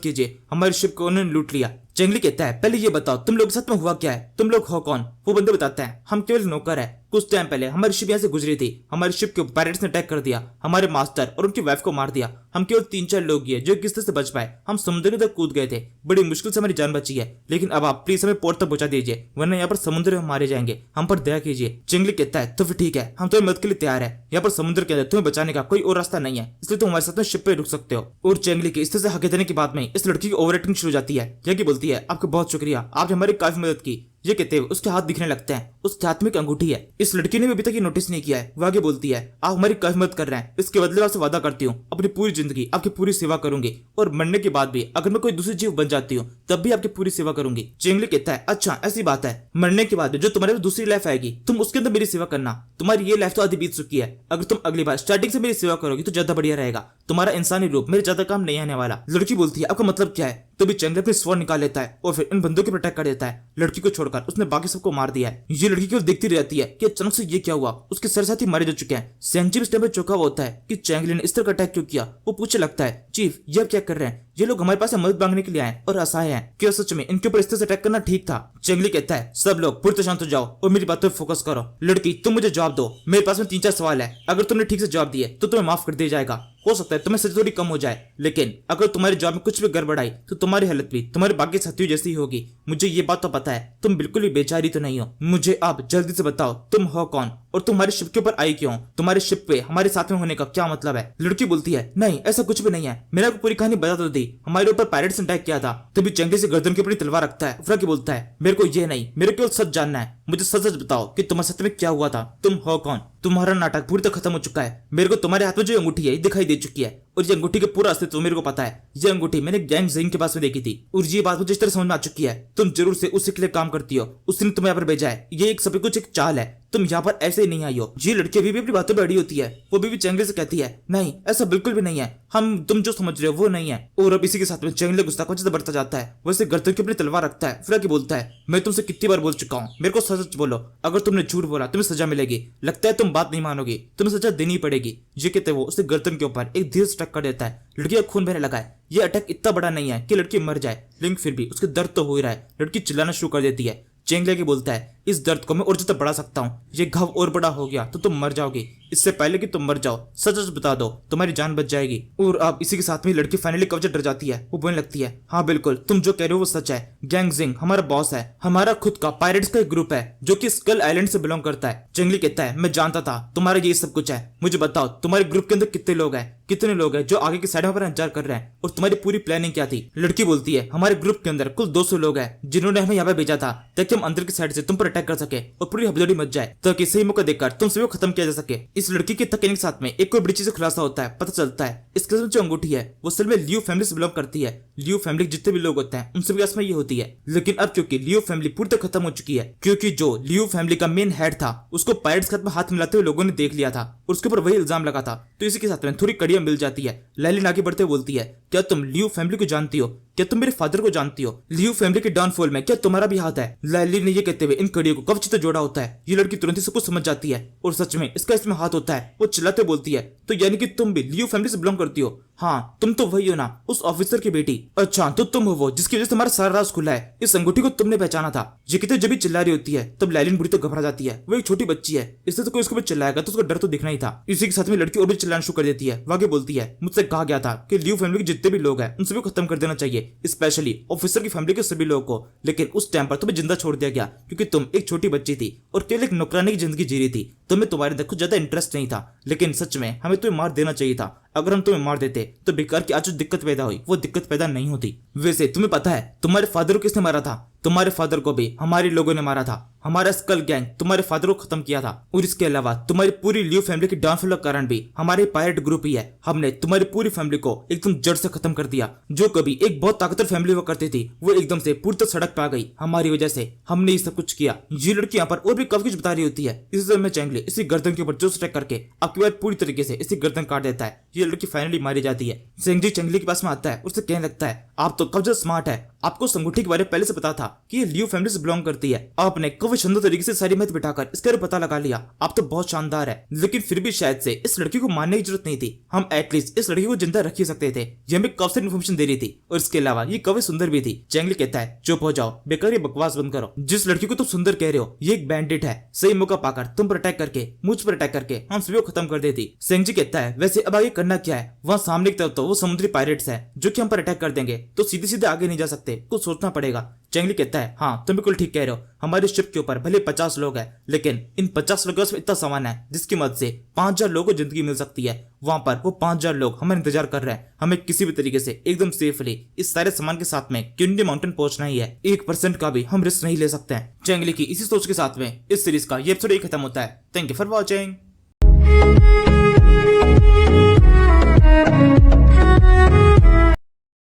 कीजिए, हमारी शिप को उन्होंने लूट लिया। चेंगली कहता है पहले ये बताओ तुम लोग के साथ में हुआ क्या है, तुम लोग हो कौन? वो बंदे बताते हैं हम केवल नौकर है, कुछ टाइम पहले हमारी शिप यहाँ से गुजरी थी, हमारी शिप के ऊपर पायरेट्स ने अटैक कर दिया, हमारे मास्टर और उनकी वाइफ को मार दिया। हम केवल 3-4 लोग ही है जो किस तरह से बच पाए, हम समुद्र तक कूद गए थे, बड़ी मुश्किल से हमारी जान बची है, लेकिन अब आप प्लीज हमें पोर्ट तक पहुंचा दीजिए वरना यहाँ पर समुद्र में मारे जाएंगे, हम पर दया कीजिए। चेंगली कहता है तो फिर ठीक है, हम तुम्हें मदद के लिए तैयार है, यहाँ पर समुद्र के अंदर तुम्हें बचाने का कोई और रास्ता नहीं है, इसलिए तुम हमारे साथ में शिप पे रुक सकते हो। और चेंगली के इस तरह से हक देने के बाद में इस लड़की की ओवर एक्टिंग शुरू हो जाती है। यह बोलती है आपको बहुत शुक्रिया, आपने हमारी काफी मदद की। ये कहते हुए उसके हाथ दिखने लगते हैं, उसके हाथ में एक अंगूठी है। इस लड़की ने भी अभी तक ये नोटिस नहीं किया है। वो आगे बोलती है आप हमारी काफी मदद कर रहे हैं, इसके बदले में आपसे वादा करती हूँ अपनी पूरी जिंदगी आपकी पूरी सेवा करूंगी, और मरने के बाद भी अगर मैं कोई दूसरी जीव बन जाती हूँ तब भी आपकी पूरी सेवा करूंगी। चेंगली कहता है अच्छा ऐसी बात है, मरने के बाद जो तुम्हारे दूसरी लाइफ आएगी तुम उसके अंदर मेरी सेवा करना, तुम्हारी ये लाइफ तो आधी बीत चुकी है, अगर तुम अगली बार स्टार्टिंग से मेरी सेवा करोगी तो ज्यादा बढ़िया रहेगा, तुम्हारा इंसानी रूप मेरे ज्यादा काम नहीं आने वाला। लड़की बोलती है आपका मतलब क्या है? तो भी चेंगली अपनी स्वॉर्ड निकाल लेता है और फिर इन बंदों को अटैक कर देता है। लड़की को छोड़कर उसने बाकी सबको मार दिया है। ये लड़की केवल देखती रहती है कि अचानक से ये क्या हुआ, उसके सारे साथी मारे जा चुके हैं। सेंग इस टाइम पे चौंका हुआ होता है कि चेंगली ने इस तरह का अटैक क्यों किया। वो पूछने लगता है चीफ ये आप क्या कर रहे हैं? ये लोग हमारे पास मदद मांगने के लिए आए और असहाय हैं, क्या सच में इनके ऊपर इस तरह से अटैक करना ठीक था? चेंगली कहता है सब लोग पूरी तरह शांत हो जाओ और मेरी बातों पर फोकस करो। लड़की तुम मुझे जवाब दो, मेरे पास में 3-4 सवाल है, अगर तुमने ठीक से जवाब दिए तो तुम्हें माफ कर दिया जाएगा। हो सकता है तुम्हें सजा थोड़ी कम हो जाए, लेकिन अगर तुम्हारे जॉब में कुछ भी गड़बड़ आई तो तुम्हारी हालत भी तुम्हारे बाकी साथियों जैसी ही होगी। मुझे ये बात तो पता है, तुम बिल्कुल भी बेचारी तो नहीं हो। मुझे आप जल्दी से बताओ तुम हो कौन और तुम्हारी शिप के ऊपर आई क्यों? तुम्हारे शिप पे हमारे साथ में होने का क्या मतलब है? लड़की बोलती है नहीं ऐसा कुछ भी नहीं है, मेरे को पूरी कहानी बता तो दी, हमारे ऊपर पायरेट्स ने अटैक किया था। तभी चेंगली से गर्दन के ऊपर तलवार रखता है। फ्राकी बोलता है मेरे को ये नहीं, मेरे केवल सच जानना है, मुझे सच सच बताओ कि तुम्हारे साथ में क्या हुआ था, तुम हो कौन? तुम्हारा नाटक पूरी तरह खत्म हो चुका है, मेरे को तुम्हारे हाथ में जो अंगूठी है दिखाई दे चुकी है और ये अंगूठी के पूरा अस्तित्व मेरे को पता है। ये अंगूठी मैंने गैंग जिंग के पास में देखी थी और ये बात मुझे इस तरह समझ में आ चुकी है, तुम जरूर से उसी के लिए काम करती हो, उसने तुम्हें यहाँ पर भेजा है, ये एक सभी कुछ एक चाल है, तुम यहाँ पर ऐसे ही नहीं आई हो। ये लड़की अभी भी अपनी बातों में अड़ी होती है, वो भी चेंगली से कहती है नहीं ऐसा बिल्कुल भी नहीं है, हम तुम जो समझ रहे हो वो नहीं है। और अब इसी के साथ में चेंगली गुस्सा को बढ़ता जाता है, वैसे गर्दन की अपनी तलवार रखता है। फ्राकी बोलता है मैं तुमसे कितनी बार बोल चुका हूँ, मेरे को सच बोलो, अगर तुमने झूठ बोला तुम्हें सजा मिलेगी, लगता है तुम बात नहीं मानोगी, तुम्हें सजा देनी पड़ेगी। ये कहते वो उसके गर्दन के ऊपर एक धीरे से अटैक कर देता है। लड़की का खून बहने लगा है। ये अटैक इतना बड़ा नहीं है कि लड़की मर जाए, लेकिन फिर भी उसके दर्द तो हो ही रहा है। लड़की चिल्लाना शुरू कर देती है। चेंगली की बोलता है इस दर्द को मैं और ज्यादा बढ़ा सकता हूँ, ये घाव और बड़ा हो गया तो तुम मर जाओगी, इससे पहले कि तुम मर जाओ सच सच बता दो, तुम्हारी जान बच जाएगी। और अब इसी के साथ में लड़की फाइनली कवच डर जाती है। वो बोलने लगती है हाँ बिल्कुल तुम जो कह रहे हो वो सच है, गैंग जिंग हमारा बॉस है, हमारा खुद का पायरेट्स का एक ग्रुप है जो कि स्कल आइलैंड से बिलोंग करता है। चेंगली कहता है मैं जानता था तुम्हारा ये सब कुछ है, मुझे बताओ तुम्हारे ग्रुप के अंदर कितने लोग हैं, कितने लोग हैं जो आगे की साइड पर इंतजार कर रहे हैं, और तुम्हारी पूरी प्लानिंग क्या थी? लड़की बोलती है हमारे ग्रुप के अंदर कुल 200 लोग हैं जिन्होंने हमें यहाँ पे भेजा था ताकि हम अंदर की साइड से तुम पर अटैक कर सके और पूरी हबजड़ी मच जाए, ताकि सही मौका देकर तुम सभी को खत्म किया जा सके। इस लड़की के कहने के साथ में एक कोई बड़ी चीज से खुलासा होता है, पता चलता है इस किस्म जो अंगूठी है वो असल में लियो फैमिली से बिलोंग करती है। लियो फैमिली जितने भी लोग होते हैं उन सभी के पास में ये होती है, लेकिन अब क्योंकि लियो फैमिली पूरी तरह खत्म हो चुकी है, क्योंकि जो लियो फैमिली का मेन हेड था उसको पायरेट्स के हाथ में हाथ मिलाते हुए लोगों ने देख लिया था और उसके ऊपर वही इल्जाम लगा था, तो इसी के साथ में थोड़ी कड़ियां मिल जाती है। लैलिन आगे बढ़ते बोलती है क्या तुम लियो फैमिली को जानती हो? क्या तुम मेरे फादर को जानती हो? लियो फैमिली के डाउनफॉल में क्या तुम्हारा भी हाथ है? लैलिन ने ये कहते हुए इन कड़ियों को कब चित्र जोड़ा होता है। ये लड़की तुरंत ही सब कुछ समझ जाती है और सच में इसका इसमें हाथ होता है। वो चिल्लाते बोलती है तो यानी कि तुम भी लियो फैमिली से बिलोंग करती हो? हाँ तुम तो वही हो ना, उस ऑफिसर की बेटी। अच्छा तो तुम हो वो जिसकी वजह से हमारा सारा राज खुला है। इस अंगूठी को तुमने पहचाना था। ये कितने जब भी चिल्ला रही होती है तब लैलिन बुरी तो घबरा जाती है। वो एक छोटी बच्ची है, इससे तो कोई उसके ऊपर चिल्लाएगा तो उसको डर तो दिखना ही था। इसी के साथ में लड़की और भी चिल्लाना शुरू कर देती है। वो आगे बोलती है, मुझसे कहा गया था कि लियू फैमिली के जितने भी लोग हैं उन सभी को खत्म कर देना चाहिए, स्पेशली ऑफिसर की फैमिली के सभी लोगों को। लेकिन उस टाइम पर तुम्हें जिंदा छोड़ दिया गया क्योंकि तुम एक छोटी बच्ची थी और केवल एक नौकरानी की जिंदगी जी रही थी। तुम्हें तुम्हारे अंदर कुछ ज्यादा इंटरेस्ट नहीं था, लेकिन सच में हमें तुम्हें मार देना चाहिए था। अगर हम तुम्हें मार देते तो बेकार की आज जो दिक्कत पैदा हुई वो दिक्कत पैदा नहीं होती। वैसे तुम्हें पता है तुम्हारे फादर को किसने मारा था? तुम्हारे फादर को भी हमारे लोगों ने मारा था। हमारा स्कल गैंग तुम्हारे फादर को खत्म किया था और इसके अलावा तुम्हारी पूरी लियो फैमिली की डाउनफॉल का कारण भी हमारे पायरेट ग्रुप ही है। हमने तुम्हारी पूरी फैमिली को एकदम जड़ से खत्म कर दिया। जो कभी एक बहुत ताकतवर फैमिली हुआ करती थी वो एकदम से पूरी तरह सड़क पे आ गई हमारी वजह से। हमने ये सब कुछ किया। ये लड़की यहाँ पर और भी काफी कुछ बता रही होती है। इसी समय चैंगली इसी गर्दन के ऊपर जोश अटैक करके आपकी बार पूरी तरीके से इसी गर्दन काट देता है। ये लड़की फाइनली मारी जाती है। सेंगजी चैंगली के पास में आता है, उससे कहने लगता है, आप तो कब स्मार्ट है, आपको इस अंगूठी के बारे में पहले से पता था कि ये लियो फैमिली से बिलोंग करती है। आपने काफी शानदार तरीके से सारी मैथ बिठाकर इसके बारे में पता लगा लिया। आप तो बहुत शानदार है। लेकिन फिर भी शायद से इस लड़की को मारने की जरूरत नहीं थी। हम एटलीस्ट इस लड़की को जिंदा रख ही सकते थे। ये हमें काफी इन्फॉर्मेशन दे रही थी और इसके अलावा ये काफी सुंदर भी थी। चैंगली कहता है, चुप हो जाओ, बेकार ये बकवास बंद करो। जिस लड़की को तुम सुंदर कह रहे हो ये एक बैंडिट है। सही मौका पाकर तुम पर अटैक करके मुझ पर अटैक करके हम सभी को खत्म कर देती। सेंगजी कहता है, वैसे अब आगे करना क्या है? वहाँ सामने की तरफ तो वो समुद्री पायरेट्स है जो कि हम पर अटैक कर देंगे, तो सीधे सीधे आगे नहीं जा सकते, कुछ सोचना पड़ेगा। चैंगली कहता है, हाँ तुम बिल्कुल ठीक कह रहे हो। हमारे शिप के ऊपर भले 50 लोग हैं, लेकिन इन 50 लोगों में इतना सामान है जिसकी मदद से 5000 लोगों को जिंदगी मिल सकती है। वहां पर वो 5000 लोग हमें इंतजार कर रहे हैं। हमें किसी भी तरीके से एकदम सेफली इस सारे सामान के साथ में किंडी माउंटेन पहुंचना ही है। 1% का भी हम रिस्क नहीं ले सकते हैं। चैंगली की इसी सोच के साथ में इस सीरीज का ये एपिसोड खत्म होता है। Thank you for watching.